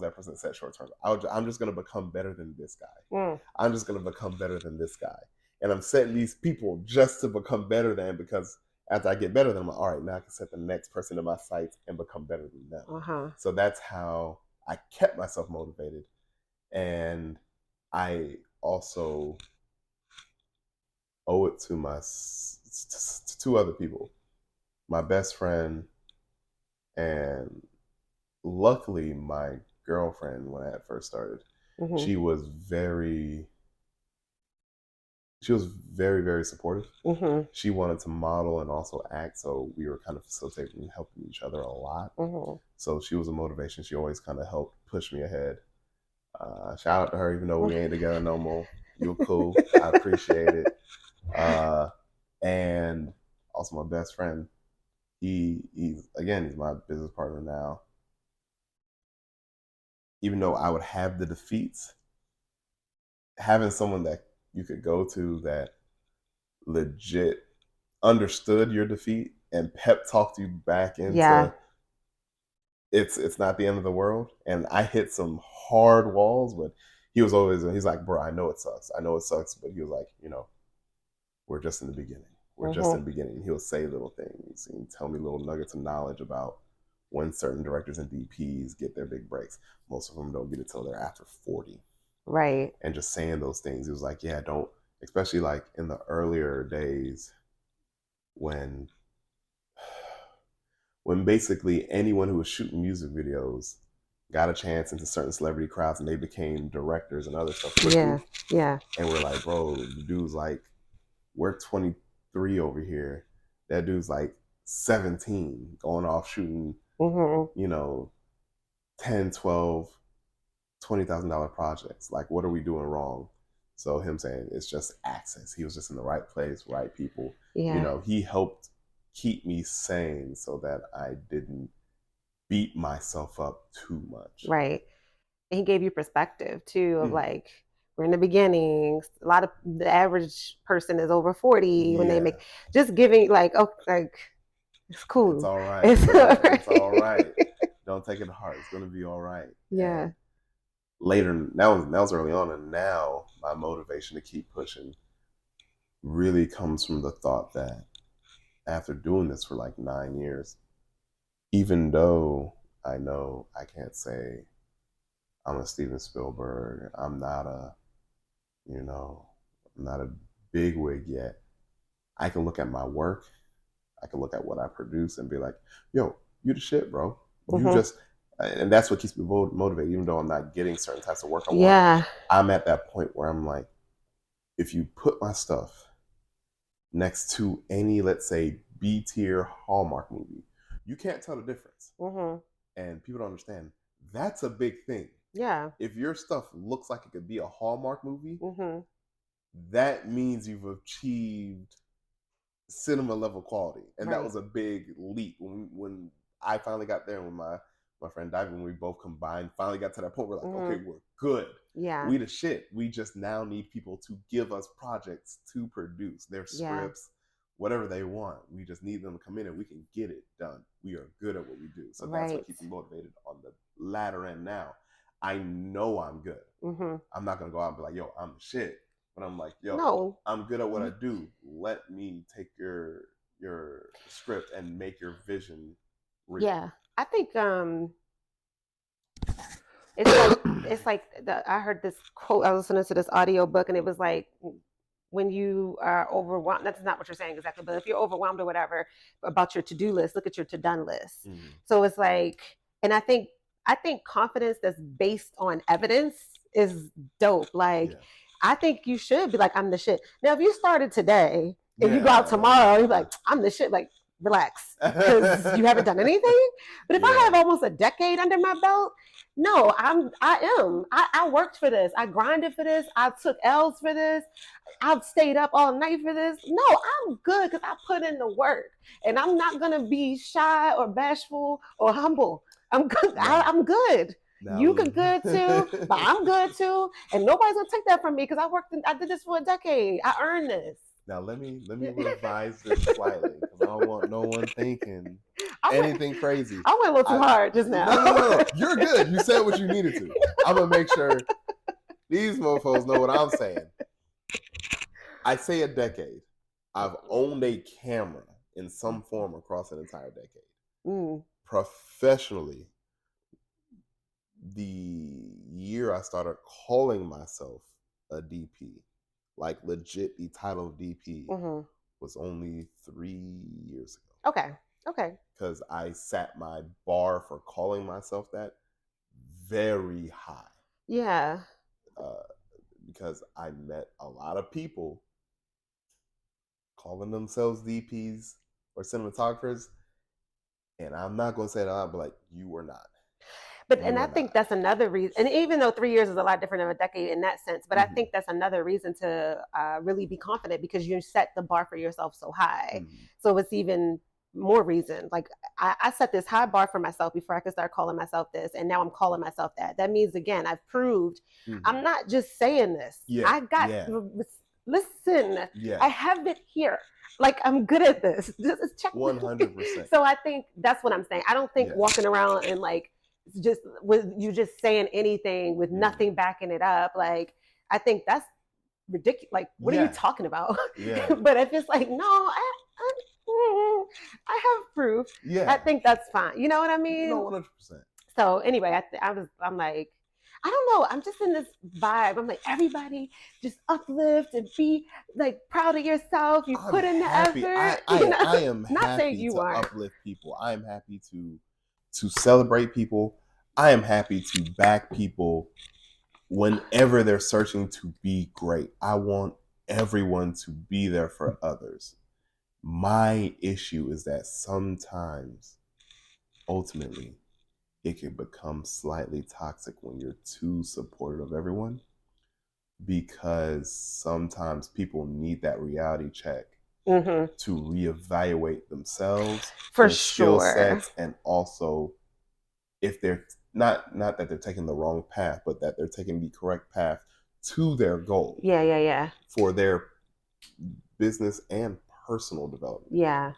that person that said short term. I'm just gonna become better than this guy. mm, I'm just gonna become better than this guy, and I'm setting these people just to become better than, because as I get better than them, I'm like, all right, now I can set the next person in my sights and become better than them. uh-huh. So that's how I kept myself motivated, and I also owe it to to two other people, my best friend, and luckily my girlfriend. When I had first started, Mm-hmm. she was very she was very, very supportive. Mm-hmm. She wanted to model and also act, so we were kind of facilitating and helping each other a lot. Mm-hmm. So she was a motivation. She always kind of helped push me ahead. Shout out to her, even though we ain't together no more. You're cool. I appreciate it. Uh, and also my best friend. He's my business partner now. Even though I would have the defeats, having someone that you could go to that legit understood your defeat and pep talked you back Yeah. into it's not the end of the world. And I hit some hard walls, but he's like, bro, I know it sucks. I know it sucks, but he was like, we're just in the beginning. We're just in Mm-hmm. the beginning. He'll say little things and tell me little nuggets of knowledge about when certain directors and DPs get their big breaks. Most of them don't get it till they're after 40. Right. And just saying those things, it was like, yeah, don't, especially like in the earlier days when when basically anyone who was shooting music videos got a chance into certain celebrity crowds and they became directors and other stuff quickly. Yeah, yeah. And we're like, bro, the dude's like, we're 23 over here. That dude's like 17 going off shooting, you know, 10, 12, $20,000 projects. Like, what are we doing wrong? So him saying it's just access. He was just in the right place, right people. Yeah. You know, he helped keep me sane so that I didn't beat myself up too much. Right. And he gave you perspective too of like, we're in the beginning. A lot of the average person is over 40 when they make, just giving like, oh, like, it's cool. It's all right. It's all right. Don't take it to heart. It's going to be all right. Yeah. And later, that was early on, and now my motivation to keep pushing really comes from the thought that after doing this for like 9 years, even though I know I can't say I'm a Steven Spielberg, I'm not a, you know, I'm not a bigwig yet, I can look at my work, I can look at what I produce and be like, yo, you the shit, bro. You just, and that's what keeps me motivated, even though I'm not getting certain types of work I want. I'm at that point where I'm like, if you put my stuff next to any, let's say, B tier Hallmark movie, you can't tell the difference. And people don't understand. That's a big thing. Yeah. If your stuff looks like it could be a Hallmark movie, that means you've achieved cinema level quality. And that was a big leap. When I finally got there, when my friend Dive, when we both combined, finally got to that point, we're like, okay, we're good. Yeah. We the shit. We just now need people to give us projects to produce their scripts, whatever they want. We just need them to come in and we can get it done. We are good at what we do. So that's what keeps me motivated on the latter end now. I know I'm good. I'm not going to go out and be like, yo, I'm the shit. But I'm like, yo, no. I'm good at what I do. Let me take your script and make your vision real. Yeah. I think it's like I heard this quote, I was listening to this audio book, and it was like, when you are overwhelmed, that's not what you're saying exactly, but if you're overwhelmed or whatever about your to-do list, look at your to-done list. So it's like, and I think confidence that's based on evidence is dope. Like, I think you should be like, I'm the shit. Now, if you started today and you go out tomorrow, you're like, I'm the shit, like, relax, because you haven't done anything. But if I have almost a decade under my belt, no, I worked for this. I grinded for this. I took L's for this. I've stayed up all night for this. No, I'm good because I put in the work, and I'm not gonna be shy or bashful or humble. I'm good. I'm good. You can good too, but I'm good too, and nobody's gonna take that from me because I did this for a decade. I earned this. Now let me revise this slightly because I don't want no one thinking anything crazy. I went a little too hard just now. No. You're good. You said what you needed to. I'm gonna make sure these mofos know what I'm saying. I say a decade. I've owned a camera in some form across an entire decade. Professionally, the year I started calling myself a DP, like legit the title of DP, was only 3 years ago. Okay. Because I set my bar for calling myself that very high. Yeah. Because I met a lot of people calling themselves DPs or cinematographers, and I'm not going to say that out, but like, you were not. But I think that's another reason. And even though 3 years is a lot different than a decade in that sense, but I think that's another reason to really be confident, because you set the bar for yourself so high. So it's even more reason. Like, I set this high bar for myself before I could start calling myself this, and now I'm calling myself that. That means, again, I've proved I'm not just saying this. I got listen. I have it here. Like, I'm good at this. Just check 100%. So I think that's what I'm saying. I don't think walking around and like just with you just saying anything with nothing backing it up, like, I think that's ridiculous. Like, what are you talking about? But if it's like, no, I have proof. I think that's fine. You know what I mean? No, 100%. So anyway, I'm like, I don't know. I'm just in this vibe. I'm like, everybody just uplift and be like proud of yourself. You I'm put in the happy. effort, you know. I am Not saying happy you to aren't. uplift people. I am happy to celebrate people. I am happy to back people whenever they're searching to be great. I want everyone to be there for others. My issue is that sometimes, ultimately, it can become slightly toxic when you're too supportive of everyone, because sometimes people need that reality check Mm-hmm. to reevaluate themselves, For their skill sure. sets, and also if they're not that they're taking the wrong path, but that they're taking the correct path to their goal Yeah, yeah, yeah. for their business and personal development. Yeah.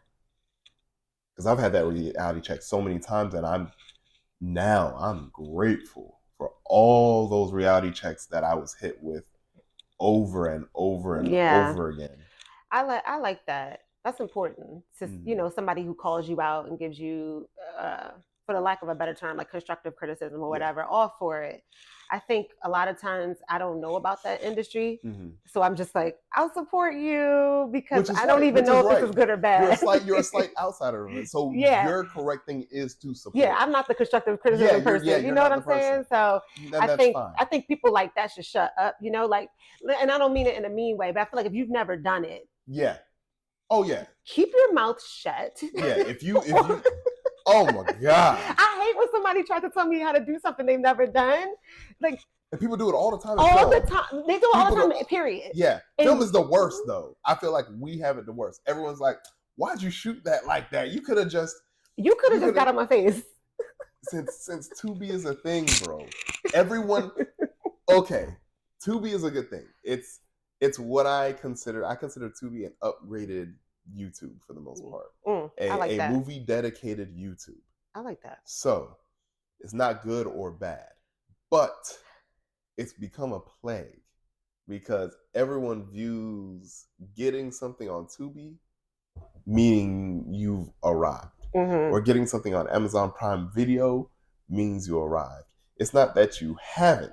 Because I've had that reality check so many times, and I'm grateful for all those reality checks that I was hit with over and over and Yeah. over again. I like that. That's important to Mm-hmm. somebody who calls you out and gives you, uh, for the lack of a better term, like constructive criticism or Yeah. whatever. All for it. I think a lot of times I don't know about that industry, Mm-hmm. so I'm just like, I'll support you because Which is I don't right. even Which is know if this right. is good or You're a bad. slight outsider of it. So Yeah, your correct thing is to yeah. support. I'm not the constructive Yeah, criticism person. You you're know what not the I'm person. saying? So Then I that's think fine. I think people like that should shut up. Like, and I don't mean it in a mean way, but I feel like if you've never done it, Yeah. Oh yeah. keep your mouth shut. Yeah. If you oh my God. I hate when somebody tries to tell me how to do something they've never done. Like, And people do it all the time in all the film. time. They do it all the People time, do, period. yeah. Film And is the worst though. I feel like we have it the worst. Everyone's like, why'd you shoot that like that? You could have just you could you have just could have got on my face. since Tubi is a thing, bro. Everyone okay. Tubi is a good thing. It's what I consider Tubi an upgraded YouTube for the most part. I like A that. movie dedicated YouTube. I like that. So it's not good or bad, but it's become a plague because everyone views getting something on Tubi meaning you've arrived, Mm-hmm. or getting something on Amazon Prime Video means you arrived. It's not that you haven't,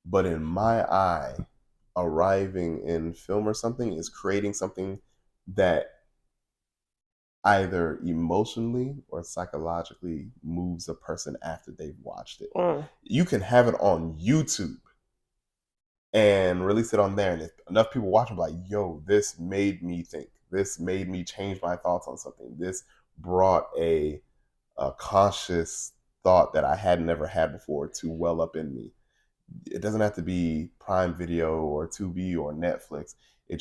but in my eye, arriving in film or something is creating something that either emotionally or psychologically moves a person after they've watched it. You can have it on YouTube and release it on there, and if enough people watch it, like, yo, this made me think. This made me change my thoughts on something. This brought a conscious thought that I had never had before to well up in me. It doesn't have to be Prime Video or Tubi or Netflix. It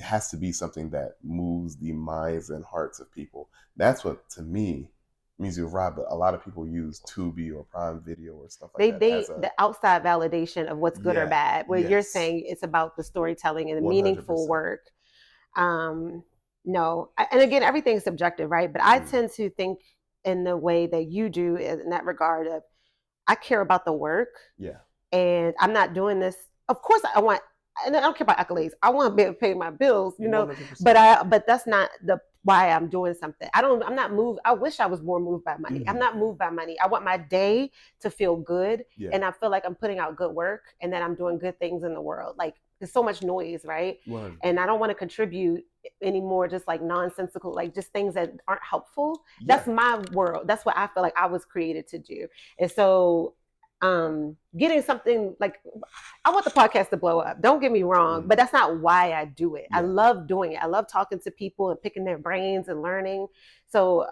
has to be something that moves the minds and hearts of people. That's what, to me, means you've arrived. But a lot of people use Tubi or Prime Video or stuff like that They as a the outside validation of what's good or yeah, bad. Where you're yes, saying it's about the storytelling and the meaningful 100%. work. Um, no, and again, everything's subjective, right? But I tend to think in the way that you do in that regard of I care about the work, Yeah, and I'm not doing this. Of course, I want, and I don't care about accolades. I want to be able to pay my bills, 100%. But that's not the why I'm doing something. I'm not moved. I wish I was more moved by money. I'm not moved by money. I want my day to feel good, Yeah, and I feel like I'm putting out good work, and that I'm doing good things in the world. Like, there's so much noise, right? 100%. And I don't want to contribute anymore, just like nonsensical, like just things that aren't helpful. Yeah. That's my world. That's what I feel like I was created to do. And so getting something like, I want the podcast to blow up, don't get me wrong, but that's not why I do it. I Yeah. love doing it. I love talking to people and picking their brains and learning. So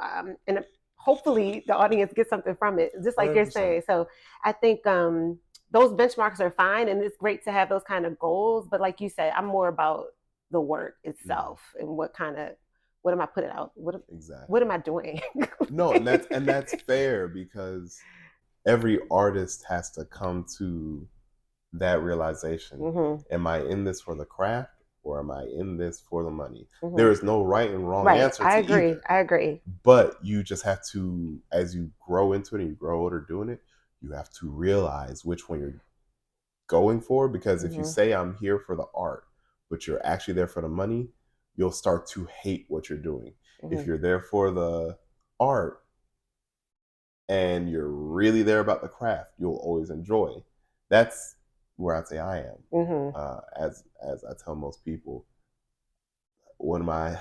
and hopefully the audience gets something from it, just like you're 100%. saying. So I think those benchmarks are fine, and it's great to have those kind of goals, but like you said, I'm more about the work itself and what am I putting out, Exactly. what am I doing? No, and that's fair, because every artist has to come to that realization. Am I in this for the craft, or am I in this for the money? There is no right and wrong answer to either. I agree. But you just have to, as you grow into it and you grow older doing it, you have to realize which one you're going for. Because if you say I'm here for the art, but you're actually there for the money, you'll start to hate what you're doing. If you're there for the art and you're really there about the craft, you'll always enjoy. that's where I'd say I am. Mm-hmm. As I tell most people, one of my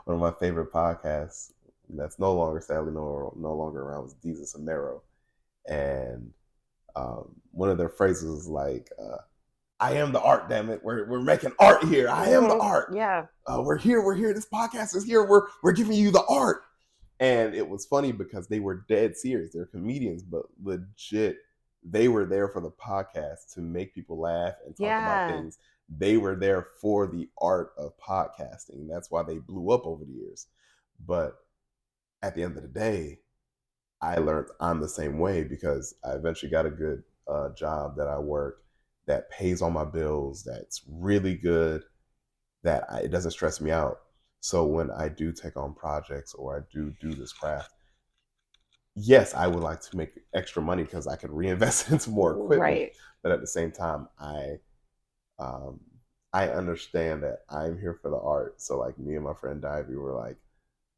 one of my favorite podcasts that's no longer sadly no longer around was Jesus and Mero, and one of their phrases is like, "I am the art, damn it. We're making art here. I am the art. Mm-hmm. Yeah. We're here. We're here. This podcast is here. We're giving you the art." And it was funny because they were dead serious. They're comedians, but legit, they were there for the podcast to make people laugh and talk about Yeah. things. They were there for the art of podcasting. That's why they blew up over the years. But at the end of the day, I learned I'm the same way because I eventually got a good job that I work that pays all my bills, that's really good, it doesn't stress me out. So when I do take on projects or I do this craft, yes, I would like to make extra money because I could reinvest into more equipment. Right. But at the same time, um, I understand that I'm here for the art. So like me and my friend Divey were like,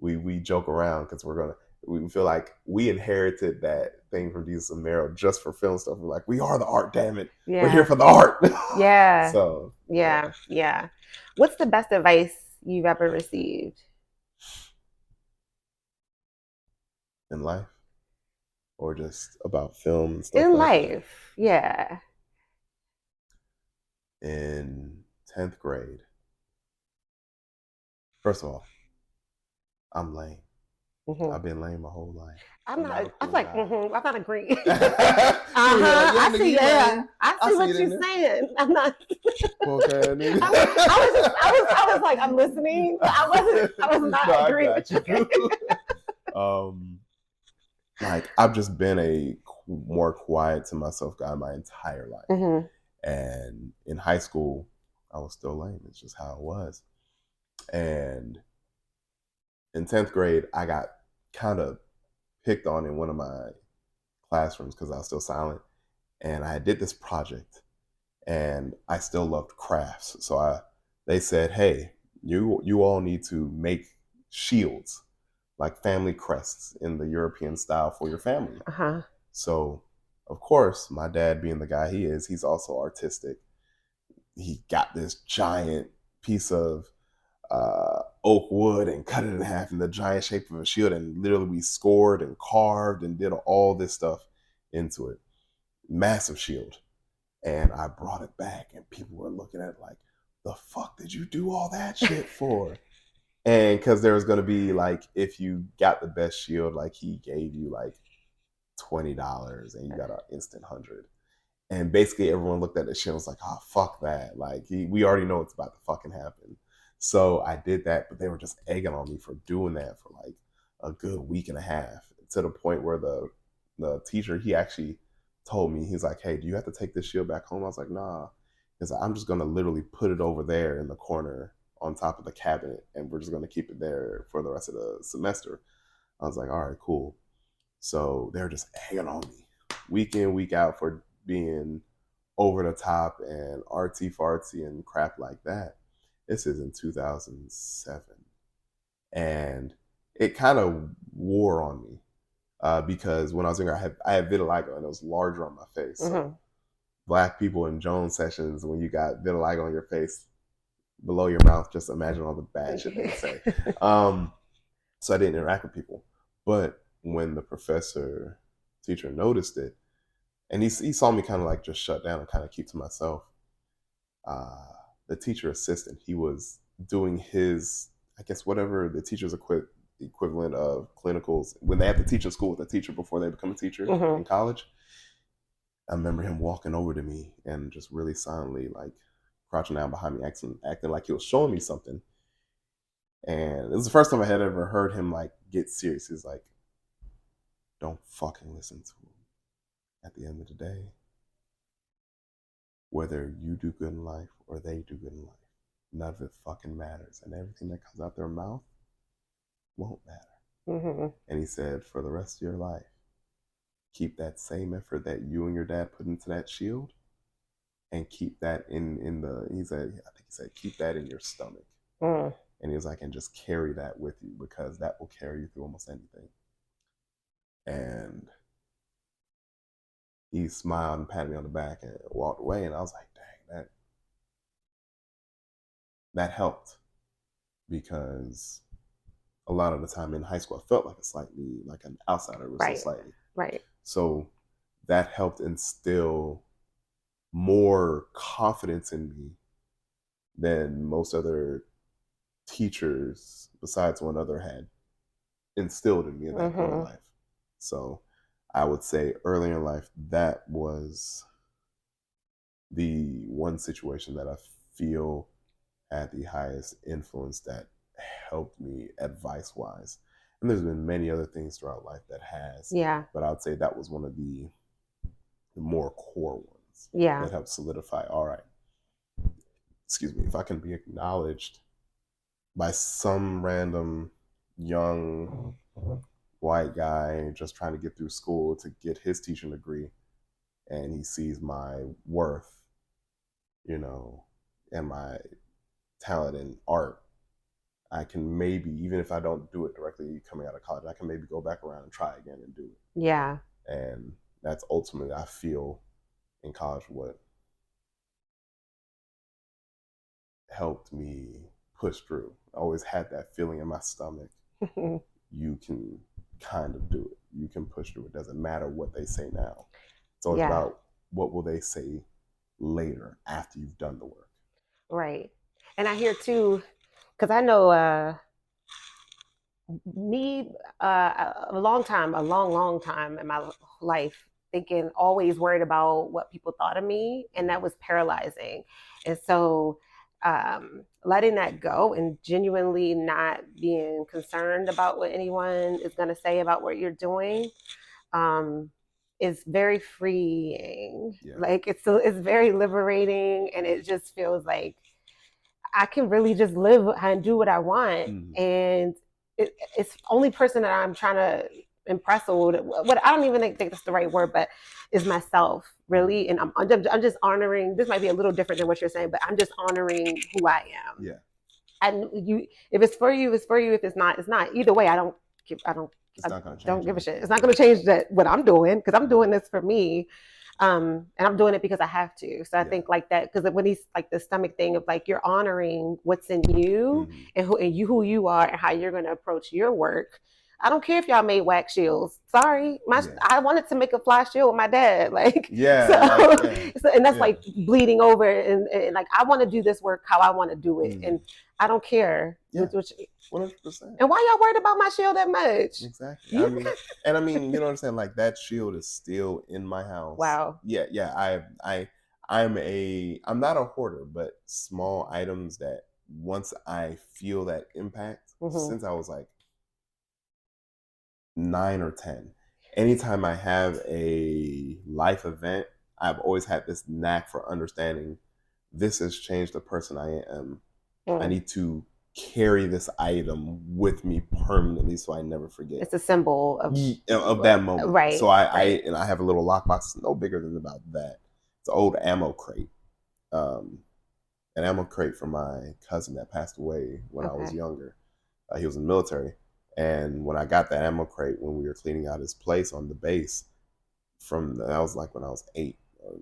we joke around because we feel like we inherited that thing from Jesus and Mero just for film stuff. We're like, we are the art, damn it. We're here Yeah. for the art. Yeah. So yeah, Yeah. Yeah. What's the best advice you've ever received? in life or just about film and stuff In like that. life. Yeah. In 10th grade, first of all, I'm lame. Mm-hmm. I've been lame my whole life. I'm I'm not not. a I was cool like, guy. I'm not agreeing. So you're like, yeah, I nigga, see. you Yeah, lame. I I see see what it in you're there. saying. I'm not. Punk ass nigga. I was like, I'm listening, but I was not No, I agreeing with got you. you. Like I've just been a more quiet to myself guy my entire life. Mm-hmm. And in high school, I was still lame. It's just how it was. And in 10th grade, I got kind of picked on in one of my classrooms because I was still silent. And I did this project and I still loved crafts. So they said, hey, you all need to make shields, like family crests in the European style for your family. Uh-huh. So, of course, my dad being the guy he is, he's also artistic. He got this giant piece of oak wood and cut it in half in the giant shape of a shield, and literally we scored and carved and did all this stuff into it. Massive shield. And I brought it back, and people were looking at it like, the fuck did you do all that shit for? And because there was going to be like, if you got the best shield, like he gave you like $20 and you got an instant 100. And basically everyone looked at the shit and was like, oh, fuck that. Like, we already know it's about to fucking happen. So I did that, but they were just egging on me for doing that for like a good week and a half, to the point where the teacher, he actually told me, he's like, hey, do you have to take this shield back home? I was like, nah. Because I'm just going to literally put it over there in the corner on top of the cabinet, and we're just going to keep it there for the rest of the semester. I was like, all right, cool. So they're just egging on me week in, week out for being over the top and artsy fartsy and crap like that. This is in 2007. And it kind of wore on me because when I was younger, I had vitiligo and it was larger on my face. Mm-hmm. So black people in Jones sessions, when you got vitiligo on your face below your mouth, just imagine all the bad shit they would say. So I didn't interact with people. But when the teacher noticed it, and he saw me kind of like just shut down and kind of keep to myself. Uh, the teacher assistant, he was doing his, I guess, whatever the teacher's equivalent of clinicals when they have to teach in school with a teacher before they become a teacher Mm-hmm. in college. I remember him walking over to me and just really silently, like crouching down behind me, acting like he was showing me something. And it was the first time I had ever heard him like get serious. He's like, "Don't fucking listen to him. At the end of the day, whether you do good in life or they do good in life, none of it fucking matters. And everything that comes out their mouth won't matter." Mm-hmm. And he said, for the rest of your life, keep that same effort that you and your dad put into that shield, and keep that in the, he said, I think he said, keep that in your stomach. Mm. And he was like, and just carry that with you, because that will carry you through almost anything. And he smiled and patted me on the back and walked away. And I was like, dang, that helped, because a lot of the time in high school, I felt like like an outsider, ever so Right. slightly. Right. So that helped instill more confidence in me than most other teachers, besides one other, had instilled in me at that point in life. So I would say early in life, that was the one situation that I feel had the highest influence, that helped me advice wise. And there's been many other things throughout life that has. Yeah. But I would say that was one of the more core ones Yeah. that helped solidify, all right, excuse me, if I can be acknowledged by some random young white guy just trying to get through school to get his teaching degree, and he sees my worth, you know, and my talent in art, I can maybe, even if I don't do it directly coming out of college, I can maybe go back around and try again and do it. Yeah. And that's ultimately, I feel, in college, what helped me push through. I always had that feeling in my stomach. You can kind of do it. You can push through. It doesn't matter what they say now. It's always about what will they say later after you've done the work. Right. And I hear too, because I know me a long time in my life, thinking, always worried about what people thought of me, and that was paralyzing. And so letting that go and genuinely not being concerned about what anyone is going to say about what you're doing um, is very freeing. Yeah. Like it's very liberating, and it just feels like I can really just live and do what I want. And it's the only person that I'm trying to impress, or what I don't even think that's the right word, but is myself, really. And I'm just honoring. This might be a little different than what you're saying, but I'm just honoring who I am. Yeah. And you, if it's for you, it's for you. If it's not, it's not. Either way, I don't give a shit. It's not going to change that what I'm doing, because I'm doing this for me. And I'm doing it because I have to. So I think like that, because when he's like the stomach thing of like, you're honoring what's in you and who you are and how you're going to approach your work. I don't care if y'all made wax shields. Sorry, I wanted to make a fly shield with my dad. Like, so and that's like bleeding over, and like I want to do this work how I want to do it, and I don't care. 100%. And why y'all worried about my shield that much? Exactly. I mean, you know what I'm saying? Like, that shield is still in my house. Wow. Yeah. I'm not a hoarder, but small items that once I feel that impact, since I was like 9 or 10, anytime I have a life event, I've always had this knack for understanding this has changed the person I am. I need to carry this item with me permanently so I never forget. It's a symbol of that moment. Right. So I have a little lockbox, no bigger than about that. It's an old ammo crate. An ammo crate from my cousin that passed away when I was younger. He was in the military. And when I got that ammo crate, when we were cleaning out his place on the base, that was like when I was 8 or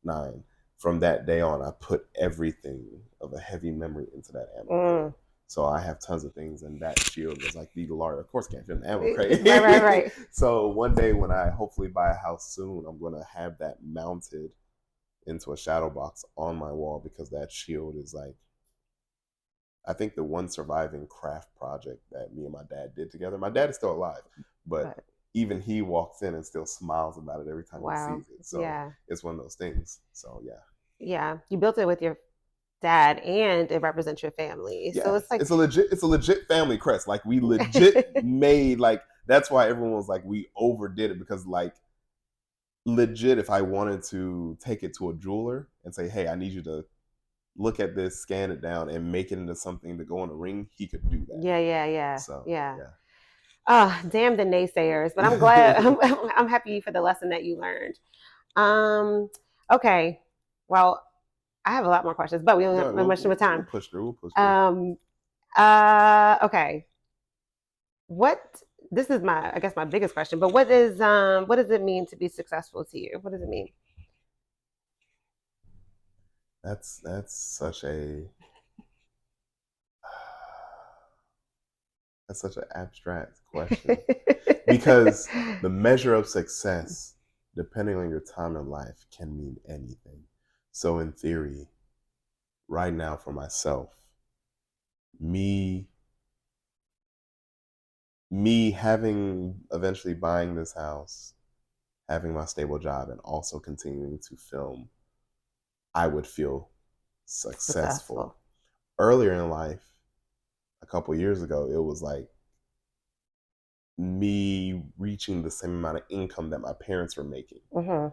9. From that day on, I put everything of a heavy memory into that ammo crate. So I have tons of things, and that shield was like the large. Of course, can't fit in the ammo crate. Right. So one day, when I hopefully buy a house soon, I'm going to have that mounted into a shadow box on my wall, because that shield is like, I think, the one surviving craft project that me and my dad did together. My dad is still alive, but even he walks in and still smiles about it every time he sees it. So it's one of those things. So yeah, you built it with your dad, and it represents your family. So it's like it's a legit family crest. Like, we legit made, like, that's why everyone was like, we overdid it, because like, legit, if I wanted to take it to a jeweler and say, hey, I need you to look at this, scan it down, and make it into something to go on a ring, he could do that. So oh, damn the naysayers. But I'm glad. I'm happy for the lesson that you learned. Okay, well, I have a lot more questions, but we don't have much of a time. We'll push through. Okay, what this is my, I guess, my biggest question. But what does it mean to be successful to you? What does it mean? That's such a that's such an abstract question because the measure of success, depending on your time in life, can mean anything. So in theory, right now for myself, me me having eventually buying this house, having my stable job, and also continuing to film, I would feel successful. Successful. Earlier in life, a couple years ago, it was like me reaching the same amount of income that my parents were making. Mm-hmm.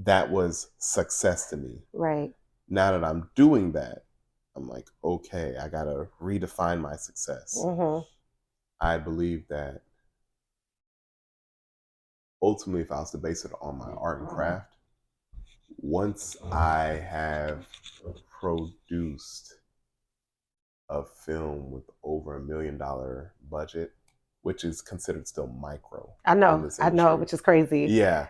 That was success to me. Right. Now that I'm doing that, I'm like, okay, I gotta redefine my success. Mm-hmm. I believe that ultimately, if I was to base it on my art and craft, once I have produced a film with over $1 million budget, which is considered still micro in this I know, industry, which is crazy. yeah,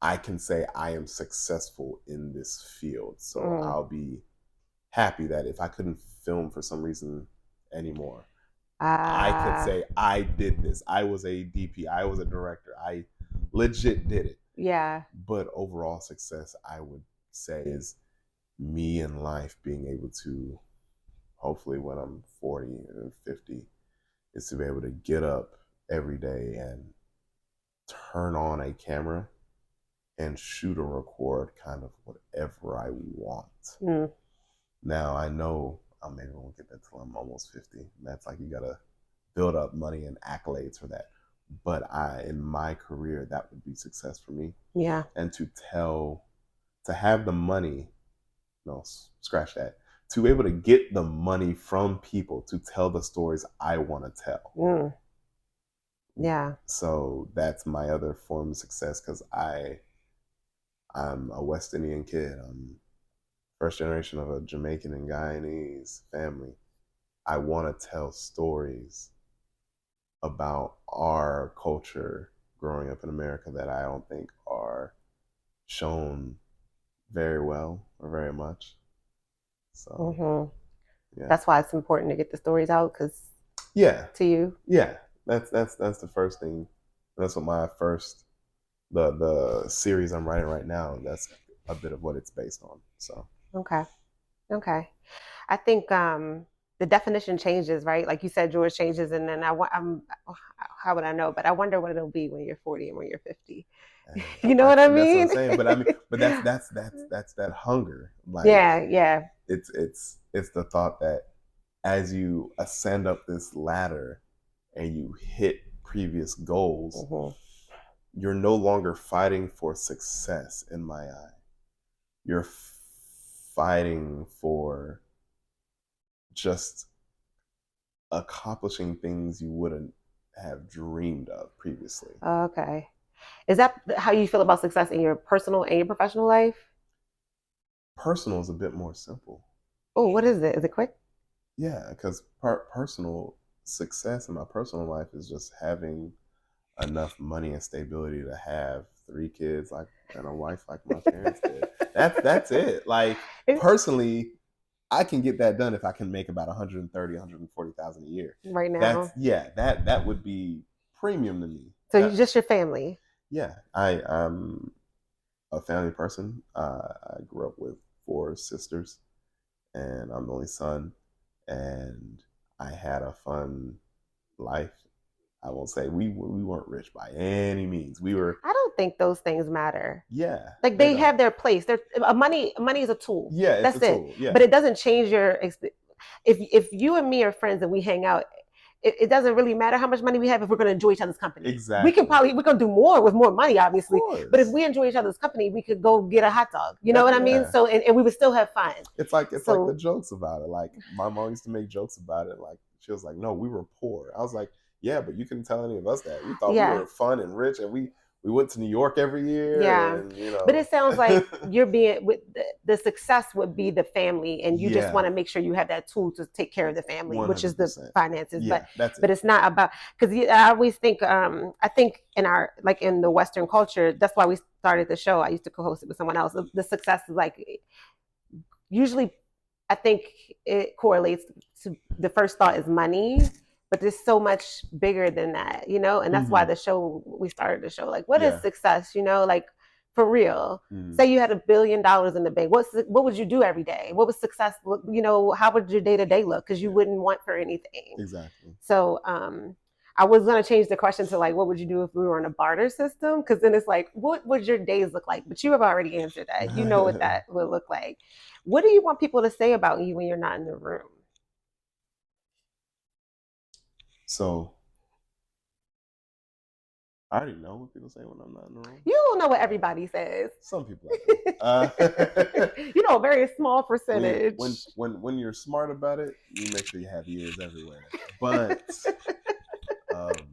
I can say I am successful in this field. So Mm. I'll be happy that if I couldn't film for some reason anymore, I could Uh, say I did this. I was a DP. I was a director. I legit did it. yeah. But overall success, I would say, is me in life being able to, hopefully when I'm 40 and 50, is to be able to get up every day and turn on a camera and shoot or record kind of whatever I want. Mm. Now I know maybe I won't get that till I'm almost 50. That's like you gotta build up money and accolades for that. But in my career, that would be success for me. Yeah. And to have the money, no, scratch that. To be able to get the money from people to tell the stories I want to tell. Mm. Yeah. So that's my other form of success because I'm a West Indian kid. I'm first generation of a Jamaican and Guyanese family. I want to tell stories about our culture growing up in America that I don't think are shown very well or very much. So Mm-hmm. yeah, That's why it's important to get the stories out, because yeah, to you. yeah. That's the first thing. That's what my first the series I'm writing right now. That's a bit of what it's based on. So Okay. Okay. I think the definition changes, right? Like you said, yours changes, and then I'm how would I know? But I wonder what it'll be when you're 40 and when you're 50. You know what I that's what I'm mean? saying. But I mean, but that's that hunger. Like Yeah, yeah. it's the thought that as you ascend up this ladder and you hit previous goals, Hmm. you're no longer fighting for success in my eye. You're fighting for just accomplishing things you wouldn't have dreamed of previously. Okay. Is that how you feel about success in your personal and your professional life? Personal is a bit more simple. Oh, what is it? Is it quick? Yeah, because personal success in my personal life is just having enough money and stability to have 3 kids like and a wife like my parents did. That's it. Like personally, I can get that done if I can make about 130, 140,000 a year. Right That's now. yeah, that would be premium to me. So you That just your family. yeah, I'm a family person. I grew up with 4 sisters, and I'm the only son. And I had a fun life. I won't say we weren't rich by any means. We were I don't think those things matter. yeah, Like they they don't. have their place. They're money is a tool. Yeah, it's a That's it. tool. Yeah, But it doesn't change your if you and me are friends and we hang out, it doesn't really matter how much money we have if we're going to enjoy each other's company. exactly. We're going to do more with more money, Of obviously. But if course. we enjoy each other's company, we could go get a hot dog. You know That what I mean? yeah. So and we would still have fun. It's like the So jokes about it. Like my mom used to make jokes about it. Like she was like, "No, we were poor." I was like, "Yeah, but you couldn't tell any of us that. We thought we yeah, were fun and rich, and we went to New York every year, Yeah. and But it sounds like you're being with the success would be the family, and you just yeah, want to make sure you have that tool to take care of the family, one which is hundred the percent. finances. But Yeah, that's but it. it's not about, because I always think I think in our, like in the Western culture, that's why we started the show. I used to co-host it with someone else. The success is like, usually I think it correlates to, the first thought is money, but there's so much bigger than that, and that's why Mm-hmm. the show, we started the show, like, what is Yeah. success, like, for real. Mm-hmm. Say you had $1 billion in the bank, what would you do every day? What was success, how would your day-to-day look? Because you Yeah. wouldn't want for anything. Exactly. So I was going to change the question to, like, what would you do if we were in a barter system? Because then it's like, what would your days look like? But you have already answered that. You know what that would look like. What do you want people to say about you when you're not in the room? So I already know what people say when I'm not in the room. You don't know what everybody says. Some people I do. A very small percentage. When you're smart about it, you make sure you have ears everywhere. But um,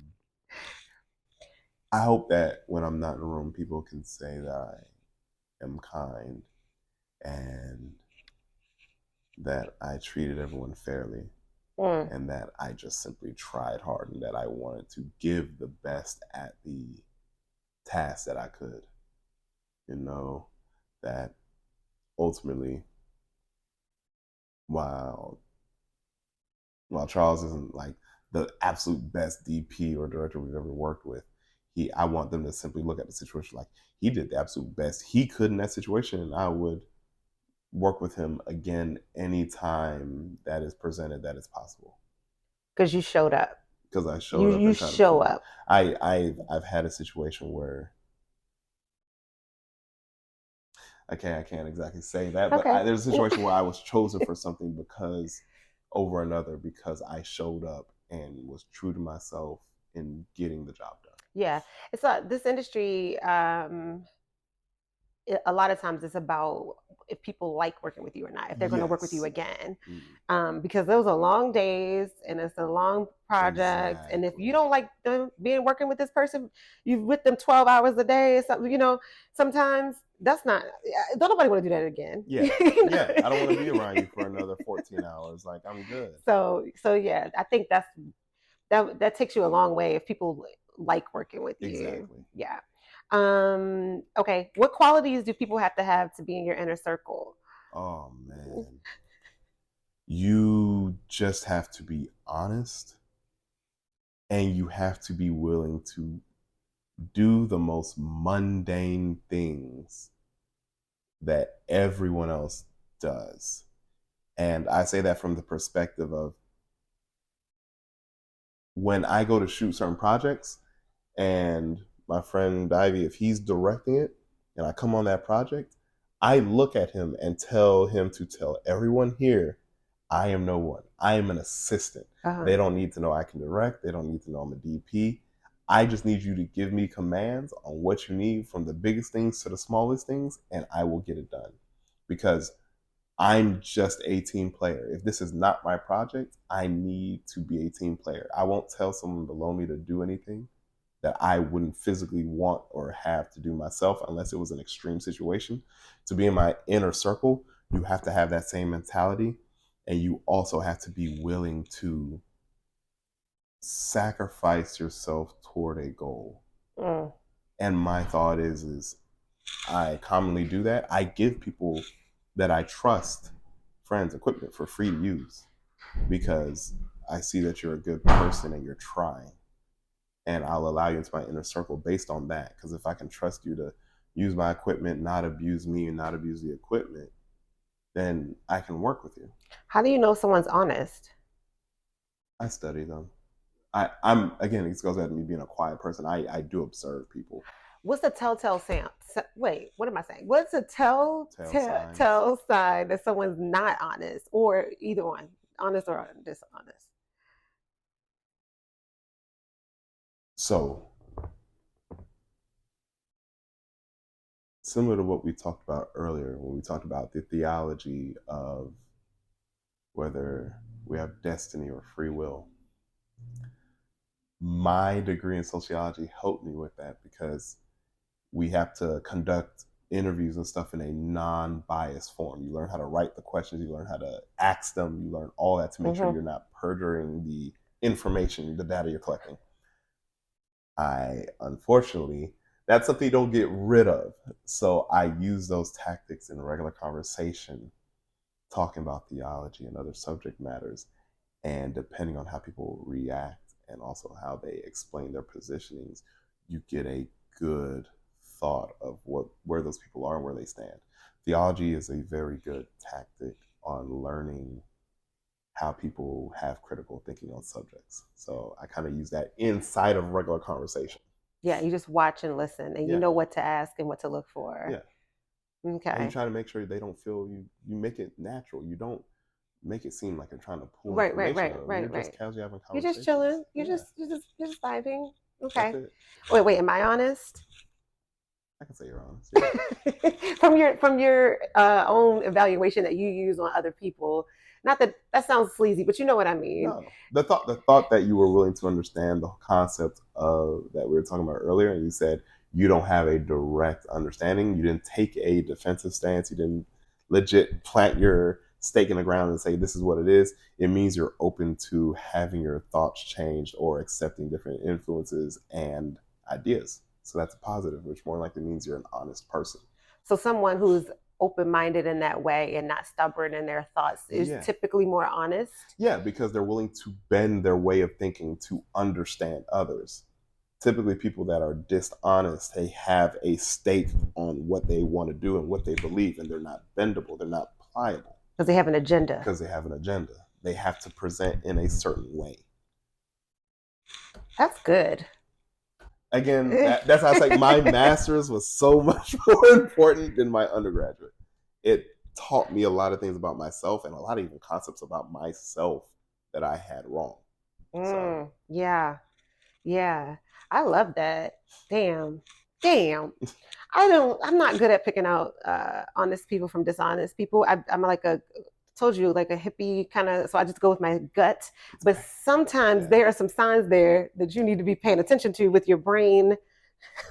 I hope that when I'm not in the room, people can say that I am kind and that I treated everyone fairly and that I just simply tried hard and that I wanted to give the best at the task that I could. That ultimately, while Charles isn't like the absolute best DP or director we've ever worked with, I want them to simply look at the situation like he did the absolute best he could in that situation, and I would work with him again anytime that is presented that is possible. Because you showed up. Because I showed up You and tried to show perform. up. I've had a situation where I can't exactly say that, but Okay. there's a situation where I was chosen for something because over another because I showed up and was true to myself in getting the job done. Yeah, it's this industry. A lot of times it's about if people like working with you or not, if they're going to work with you Yes. again. Mm, Because those are long days and it's a long project. And if you exactly. don't like being working with this person, you've with them 12 hours a day, something, sometimes that's not, don't nobody want to do that again. Yeah. Yeah. I don't want to be around you for another 14 hours. Like, I'm good. So yeah, I think that takes you a long way if people like working with you. Exactly. Yeah. Okay. What qualities do people have to be in your inner circle? Oh, man. You just have to be honest and you have to be willing to do the most mundane things that everyone else does. And I say that from the perspective of when I go to shoot certain projects and my friend Ivy, if he's directing it and I come on that project, I look at him and tell him to tell everyone here, I am no one. I am an assistant. Uh-huh. They don't need to know I can direct. They don't need to know I'm a DP. I just need you to give me commands on what you need from the biggest things to the smallest things, and I will get it done. Because I'm just a team player. If this is not my project, I need to be a team player. I won't tell someone below me to do anything that I wouldn't physically want or have to do myself unless it was an extreme situation. To be in my inner circle, you have to have that same mentality and you also have to be willing to sacrifice yourself toward a goal. Mm. And my thought is I commonly do that. I give people that I trust friends equipment for free to use because I see that you're a good person and you're trying. And I'll allow you into my inner circle based on that. Because if I can trust you to use my equipment, not abuse me and not abuse the equipment, then I can work with you. How do you know someone's honest? I study them. I'm again, it goes back to me being a quiet person. I do observe people. What's the telltale sign? Wait, what am I saying? What's a Tell signs. tell sign that someone's not honest, or either one, honest or dishonest? So similar to what we talked about earlier when we talked about the theology of whether we have destiny or free will. My degree in sociology helped me with that because We have to conduct interviews and stuff in a non-biased form. You learn how to write the questions, you learn how to ask them, you learn all that to make sure Mm-hmm. you're not perjuring the information, the data you're collecting. I unfortunately, that's something you don't get rid of. So I use those tactics in regular conversation, talking about theology and other subject matters. And depending on how people react and also how they explain their positionings, you get a good thought of what where those people are and where they stand. Theology is a very good tactic on learning how people have critical thinking on subjects. So I kind of use that inside of regular conversation. Yeah, you just watch and listen, and you Yeah, know what to ask and what to look for. yeah. And you Okay. try to make sure they don't feel you. You make it natural. You don't make it seem like you're trying to pull Right, right, information right, out of them. You're right, just right. casually having You're just conversations. chilling. Yeah, You're just vibing. that's Okay. it. Wait. Am I honest? I can say you're honest. Yeah. From your own evaluation that you use on other people. Not that that sounds sleazy, but you know what I mean. No, the thought that you were willing to understand the concept of that we were talking about earlier, and you said you don't have a direct understanding. You didn't take a defensive stance. You didn't legit plant your stake in the ground and say this is what it is. It means you're open to having your thoughts changed or accepting different influences and ideas. So that's a positive, which more likely means you're an honest person. So someone who's open-minded in that way and not stubborn in their thoughts is Yeah. typically more honest. Yeah, because they're willing to bend their way of thinking to understand others. Typically, people that are dishonest, they have a stake on what they want to do and what they believe, and they're not bendable, they're not pliable Because they have an agenda. because they have an agenda. They have to present in a certain way. That's good. Again, that's how I say my master's was so much more important than my undergraduate. It taught me a lot of things about myself and a lot of even concepts about myself that I had wrong. So Yeah, yeah. I love that. Damn. Damn. I'm not good at picking out honest people from dishonest people. I'm like a told you like a hippie kind of, so I just go with my gut. it's But okay. sometimes Yeah. there are some signs there that you need to be paying attention to with your brain.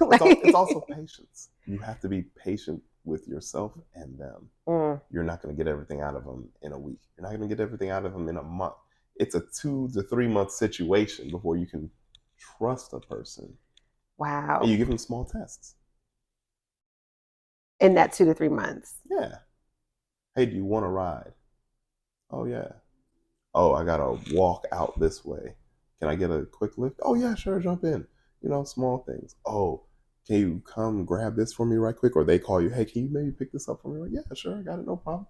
It's Like, also patience. You have to be patient with yourself and them. mm, You're not going to get everything out of them in a week. You're not going to get everything out of them in a month. It's a 2 to 3 month situation before you can trust a person. And wow. you give them small tests. In that 2 to 3 months. Yeah. Hey, do you want to ride? Oh, yeah. Oh, I got to walk out this way. Can I get a quick lift? Oh, yeah, sure. Jump in. Small things. Oh, can you come grab this for me right quick? Or they call you, hey, can you maybe pick this up for me? Like, yeah, sure. I got it. No problem.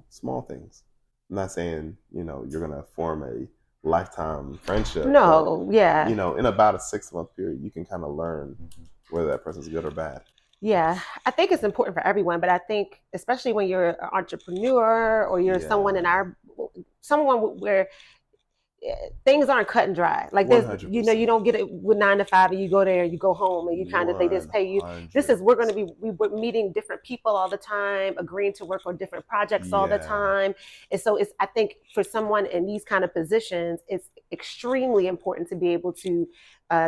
Small things. I'm not saying, you're going to form a lifetime friendship, but, No, yeah. in about a 6 month period, you can kind of learn whether that person's good or bad. Yeah, I think it's important for everyone, but I think especially when you're an entrepreneur or you're someone in Yeah, our someone where things aren't cut and dry. Like there's, you 100%. don't get it with 9 to 5 and you go there and you go home and you kind of, they just pay you. This is,100%. we're meeting different people all the time, agreeing to work on different projects all the Yeah, time. And so I think for someone in these kind of positions, it's extremely important to be able to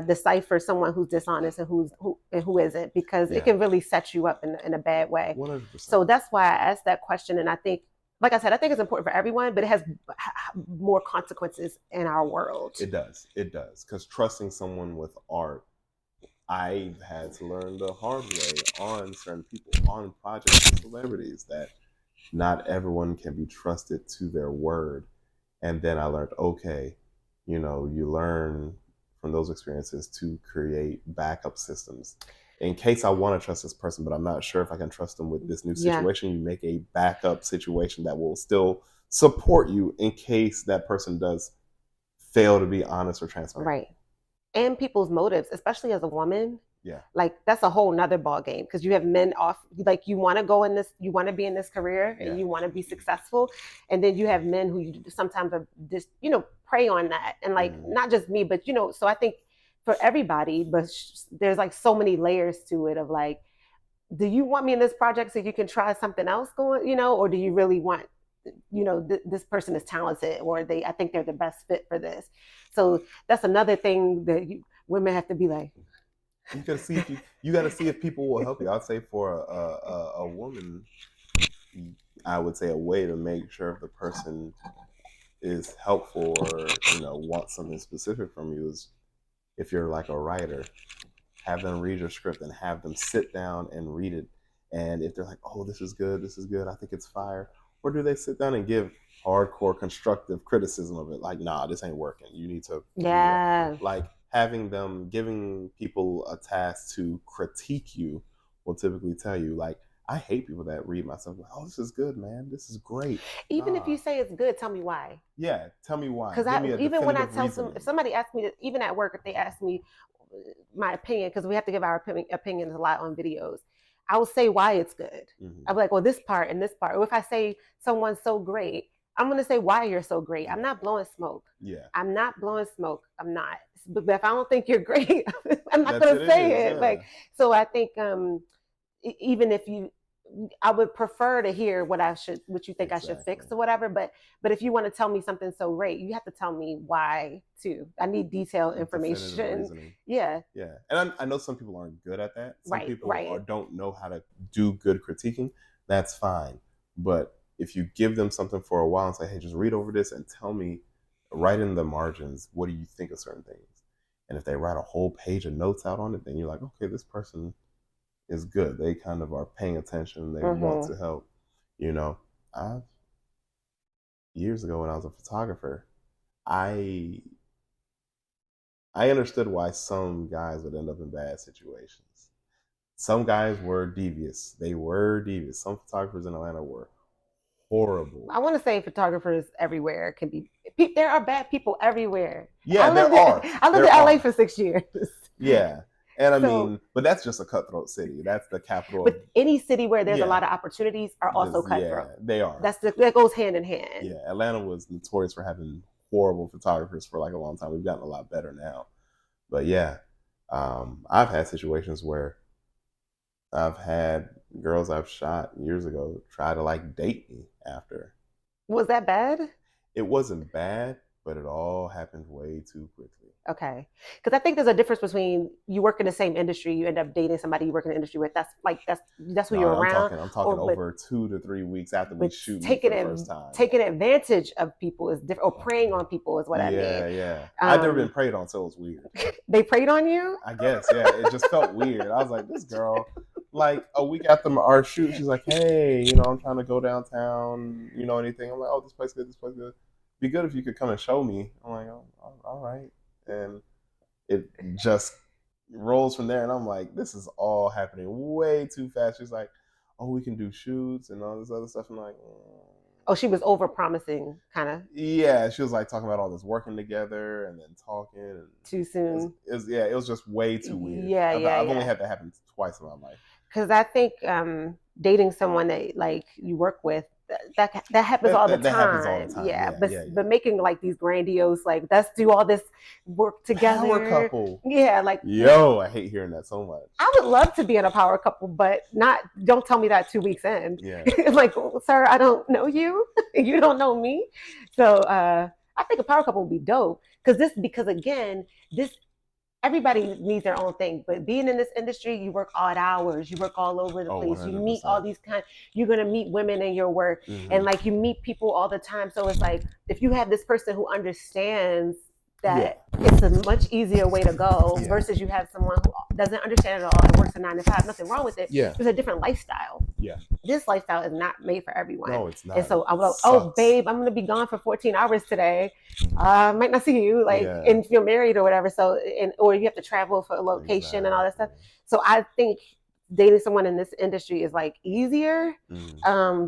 decipher someone who's dishonest and who isn't, because it yeah, can really set you up in a bad way. 100%. So that's why I asked that question. And I think, like I said, I think it's important for everyone, but it has more consequences in our world. It does. It does. Because trusting someone with art, I've had to learn the hard way on certain people, on projects and celebrities, that not everyone can be trusted to their word. And then I learned, okay, you learn from those experiences to create backup systems. In case I want to trust this person, but I'm not sure if I can trust them with this new Yeah, situation, you make a backup situation that will still support you in case that person does fail to be honest or transparent. right. And people's motives, especially as a woman, Yeah. like that's a whole nother ball game, because you have men off, like you want to go in this, you want to be in this career and Yeah. you want to be successful, and then you have men who you sometimes are just prey on that, and like not just me, but so I think for everybody, but there's like so many layers to it of like, do you want me in this project so you can try something else going, or do you really want, this person is talented, or I think they're the best fit for this. So that's another thing that women have to be like, You gotta see if you gotta see if people will help you. I'd say for a woman, I would say a way to make sure if the person is helpful or wants something specific from you is if you're like a writer, have them read your script and have them sit down and read it. And if they're like, "Oh, this is good, I think it's fire," or do they sit down and give hardcore constructive criticism of it? Like, nah, this ain't working. You need to do that. Yeah. Like having them giving people a task to critique you will typically tell you like. I hate people that read my stuff like, "Oh, this is good, man. This is great." Even if Nah. you say it's good, tell me why. Yeah, tell me why. Because Give I me a even when I definitive tell if reasoning. somebody asks me, even at work, if they ask me my opinion, because we have to give our opinions a lot on videos, I will say why it's good. Mm-hmm. I'll be like, well, this part and this part. Or if I say someone's so great, I'm gonna say why you're so great. I'm not blowing smoke. Yeah. I'm not blowing smoke. I'm not. But if I don't think you're great, I'm not That's gonna say is, it. yeah. Like, so I think even if you, I would prefer to hear what you think I should fix or whatever. But if you want to tell me something so great, you have to tell me why too. I need detailed information. Yeah. Yeah, and I know some people aren't good at that. Some people Right. don't know how to do good critiquing. That's fine, but if you give them something for a while and say, "Hey, just read over this and tell me, write in the margins, what do you think of certain things?" And if they write a whole page of notes out on it, then you're like, "Okay, this person is good. They kind of are paying attention. They want to help." You know, I years ago when I was a photographer, I I understood why some guys would end up in bad situations. Some guys were devious. They were devious. Some photographers in Atlanta were horrible. I want to say photographers everywhere can be. There are bad people everywhere. Yeah, there are. I lived in LA for 6 years. Yeah. And I mean, but that's just a cutthroat city. That's the capital. But any city where there's a lot of opportunities are also cutthroat. Yeah, they are. That goes hand in hand. Yeah, Atlanta was notorious for having horrible photographers for like a long time. We've gotten a lot better now. But yeah, I've had situations where I've had girls I've shot years ago try to like date me after. Was that bad? It wasn't bad, but it all happened way too quickly. Okay, because I think there's a difference between you work in the same industry, you end up dating somebody you work in the industry with. That's who you're around. I'm talking over 2 to 3 weeks after we shoot for the first time. Taking advantage of people is different, or preying on people is what I mean. Yeah. I've never been preyed on, so it was weird. They preyed on you? I guess, yeah. It just felt weird. I was like, this girl, like a week after our shoot, she's like, "Hey, I'm trying to go downtown. You know anything?" I'm like, "Oh, this place good. This place good. Be good if you could come and show me." I'm like, "Oh, all right." And it just rolls from there, and I'm like, this is all happening way too fast. She's like, "Oh, we can do shoots and all this other stuff." I'm like, oh, she was over promising, kind of. Yeah, she was like talking about all this working together and then talking. And too soon. It was just way too weird. Yeah, I've only had that happen twice in my life. Because I think dating someone that like you work with, that happens all the time. That happens all the time. Yeah, but making like these grandiose, like, let's do all this work together. Power couple. Yeah, like, I hate hearing that so much. I would love to be in a power couple, but don't tell me that 2 weeks in. Yeah. Like, sir, I don't know you. You don't know me. So I think a power couple would be dope. Because again, everybody needs their own thing, but being in this industry, you work odd hours, you work all over the place. 100%. You meet all these you're going to meet women in your work, and like you meet people all the time. So it's like, if you have this person who understands that it's a much easier way to go versus you have someone who doesn't understand it all and works a 9 to 5, nothing wrong with it. There's a different lifestyle. This lifestyle is not made for everyone. No, it's not. And so I'm like, "Oh, babe, I'm going to be gone for 14 hours today. I might not see you," like, and if you're married or whatever. So, or you have to travel for a location and all that stuff. So I think dating someone in this industry is like easier,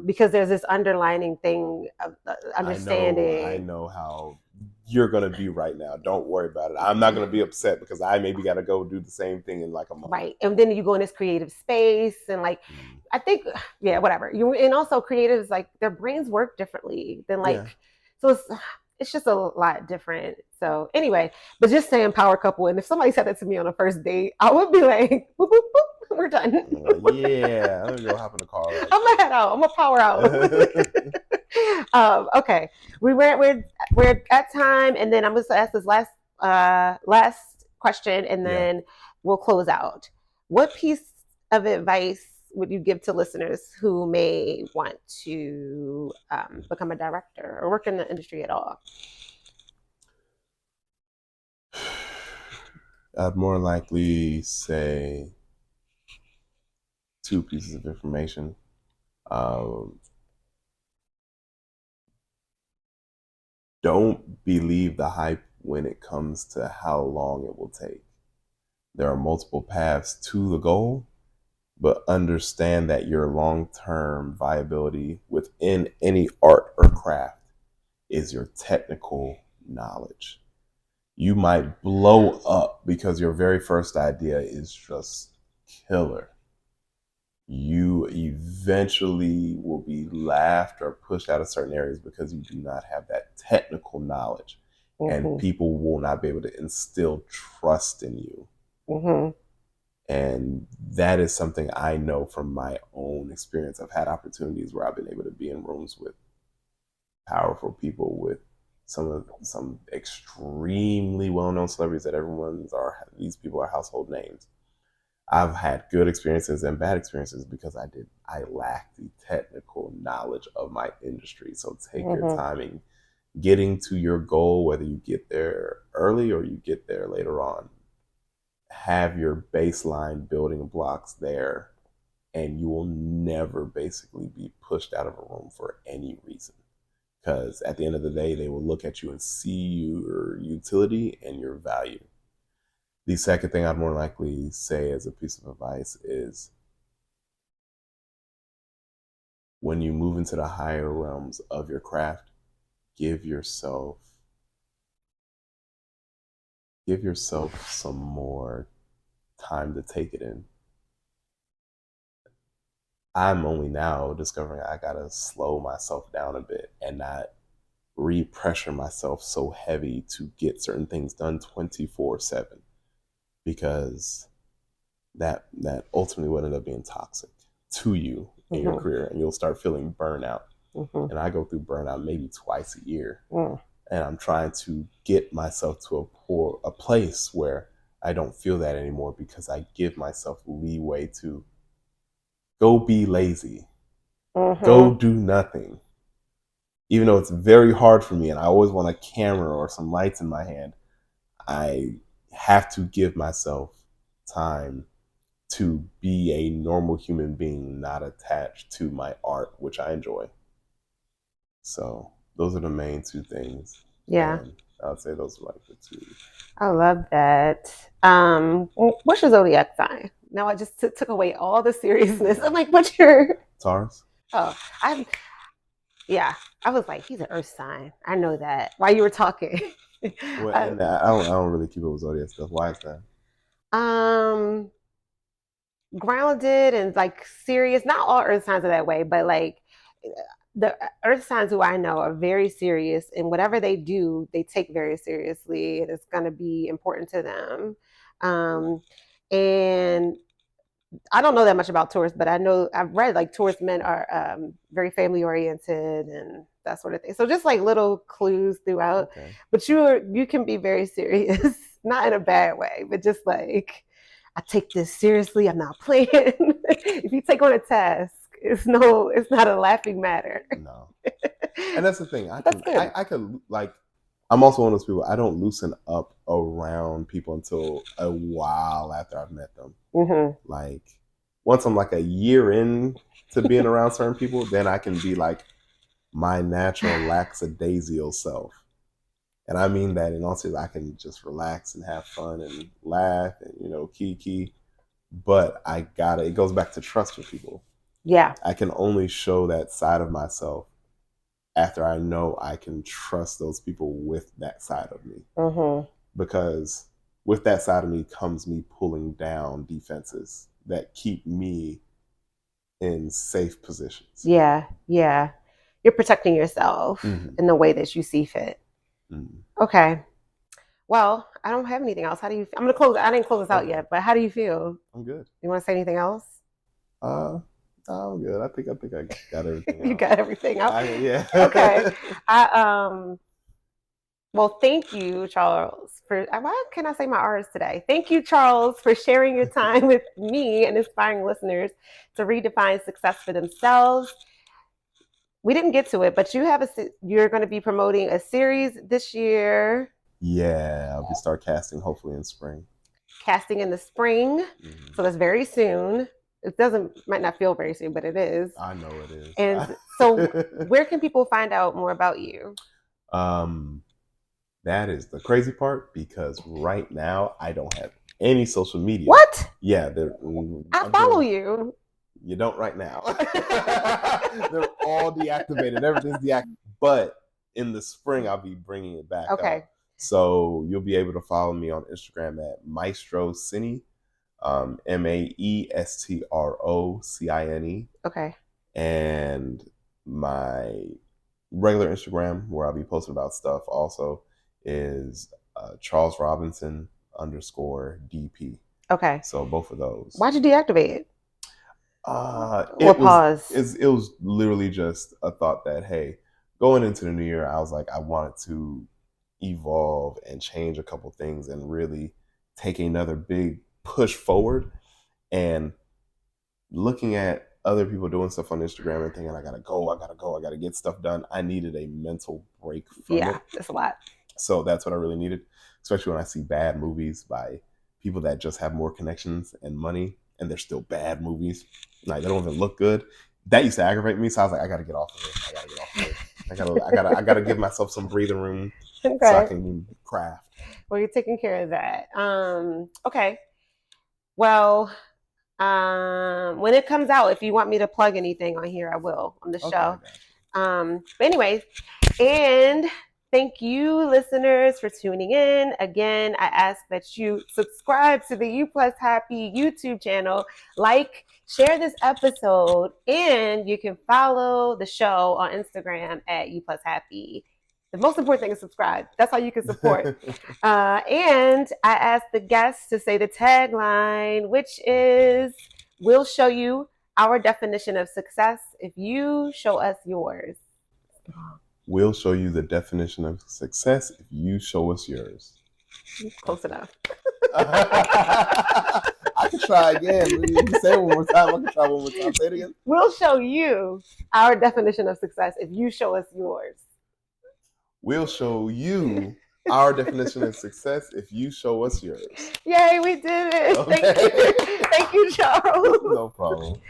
because there's this underlining thing of understanding. I know how you're going to be right now. Don't worry about it. I'm not going to be upset because I maybe got to go do the same thing in like a month. Right. And then you go in this creative space and like, I think, whatever. And also creatives, like, their brains work differently than like, so it's just a lot different. So anyway, but just saying power couple. And if somebody said that to me on a first date, I would be like, boop, boop, boop, we're done. I'm going to go hop in the car. Right, I'm going to head out. I'm going to power out. Okay. We're at time. And then I'm going to ask this last question, and Yeah. then we'll close out. What piece of advice would you give to listeners who may want to become a director or work in the industry at all? I'd more likely say two pieces of information. Um, don't believe the hype when it comes to how long it will take. There are multiple paths to the goal, but understand that your long term viability within any art or craft is your technical knowledge. You might blow up because your very first idea is just killer. You eventually will be laughed or pushed out of certain areas because you do not have that technical knowledge, and Mm-hmm. people will not be able to instill trust in you. Mm-hmm. And that is something I know from my own experience. I've had opportunities where I've been able to be in rooms with powerful people, with some extremely well-known celebrities that these people are household names. I've had good experiences and bad experiences because I lack the technical knowledge of my industry. So take your Mm-hmm. time in getting to your goal, whether you get there early or you get there later on. Have your baseline building blocks there, and you will never basically be pushed out of a room for any reason. Because at the end of the day, they will look at you and see your utility and your value. The second thing I'd more likely say as a piece of advice is when you move into the higher realms of your craft, give yourself give yourself some more time to take it in. I'm only now discovering I gotta slow myself down a bit and not re-pressure myself so heavy to get certain things done 24/7, because that ultimately would end up being toxic to you in your Mm-hmm. career, and you'll start feeling burnout. Mm-hmm. And I go through burnout maybe twice a year, Mm. and I'm trying to get myself to a place where I don't feel that anymore, because I give myself leeway to go be lazy, go Mm-hmm. do nothing, even though it's very hard for me and I always want a camera or some lights in my hand. I have to give myself time to be a normal human being, not attached to my art, which I enjoy. So those are the main two things. Yeah, And I'd say those are like the two. I love that. What's your zodiac sign? Now I just took away all the seriousness. I'm like, what's your? Taurus? Oh, I'm. Yeah, I was like, he's an Earth sign. I know that. While you were talking. Well, uh, and I don't really keep up with zodiac stuff. Why is that? um, grounded and like serious. Not all Earth signs are that way, but like the Earth signs who I know are very serious, and whatever they do, they take very seriously, and it's going to be important to them. Um, and I don't know that much about tourists, but I know I've read like tourist men are very family oriented and that sort of thing. So just like little clues throughout. Okay. But you can be very serious, not in a bad way, but just like I take this seriously. I'm not playing. If you take on a task, it's not a laughing matter. No. And that's the thing. I That's can good. I could like I'm also one of those people. I don't loosen up around people until a while after I've met them. Mm-hmm. Like once I'm like a year in to being around certain people, then I can be like my natural lackadaisical self. And I mean that in all seriousness. I can just relax and have fun and laugh and kiki. But it goes back to trust with people. Yeah. I can only show that side of myself after I know I can trust those people with that side of me. Mm-hmm. Because with that side of me comes me pulling down defenses that keep me in safe positions. Yeah. Yeah. You're protecting yourself Mm-hmm. in the way that you see fit. Mm-hmm. Okay. Well, I don't have anything else. How do you? I'm gonna close. I didn't close this out Okay, yet, but how do you feel? I'm good. You want to say anything else? Uh, I'm good. I think I got everything You out. got everything out. Yeah. Okay. I Well, thank you, Charles, for why can I say my R's today? Thank you, Charles, for sharing your time with me and inspiring listeners to redefine success for themselves. We didn't get to it, but you're going to be promoting a series this year, Yeah, I'll be start casting hopefully in spring. casting in the spring. So that's very soon. It doesn't might not feel very soon, but it is. I know it is. And so where can people find out more about you? um, that is the crazy part because right now I don't have any social media. What? Yeah, I follow you. You don't right now. They're all deactivated. Everything's deactivated. But in the spring, I'll be bringing it back up. So you'll be able to follow me on Instagram at Maestro Cine, MaestroCine. Okay. And my regular Instagram, where I'll be posting about stuff, also is Charles Robinson _DP. Okay. So both of those. Why'd you deactivate it? It was literally just a thought that, hey, going into the new year, I was like, I wanted to evolve and change a couple things and really take another big push forward. And looking at other people doing stuff on Instagram and thinking, I gotta get stuff done. I needed a mental break from it. Yeah, that's a lot. So that's what I really needed, especially when I see bad movies by people that just have more connections and money, and they're still bad movies. Like they don't even look good. That used to aggravate me. So I was like, I gotta get off of it. I gotta give myself some breathing room so I can craft. Well, you're taking care of that. Okay. Well, when it comes out, if you want me to plug anything on here, I will on the show. But anyways, and thank you, listeners, for tuning in. Again, I ask that you subscribe to the U Plus Happy YouTube channel, like, share this episode, and you can follow the show on Instagram at U Plus Happy. The most important thing is subscribe. That's how you can support. And I asked the guests to say the tagline, which is, we'll show you our definition of success if you show us yours. We'll show you the definition of success if you show us yours. Close enough. I can try again. You say it one more time. I can try one more time. Say it again. We'll show you our definition of success if you show us yours. We'll show you our definition of success if you show us yours. Yay, we did it. Okay. Thank you, Charles. No problem.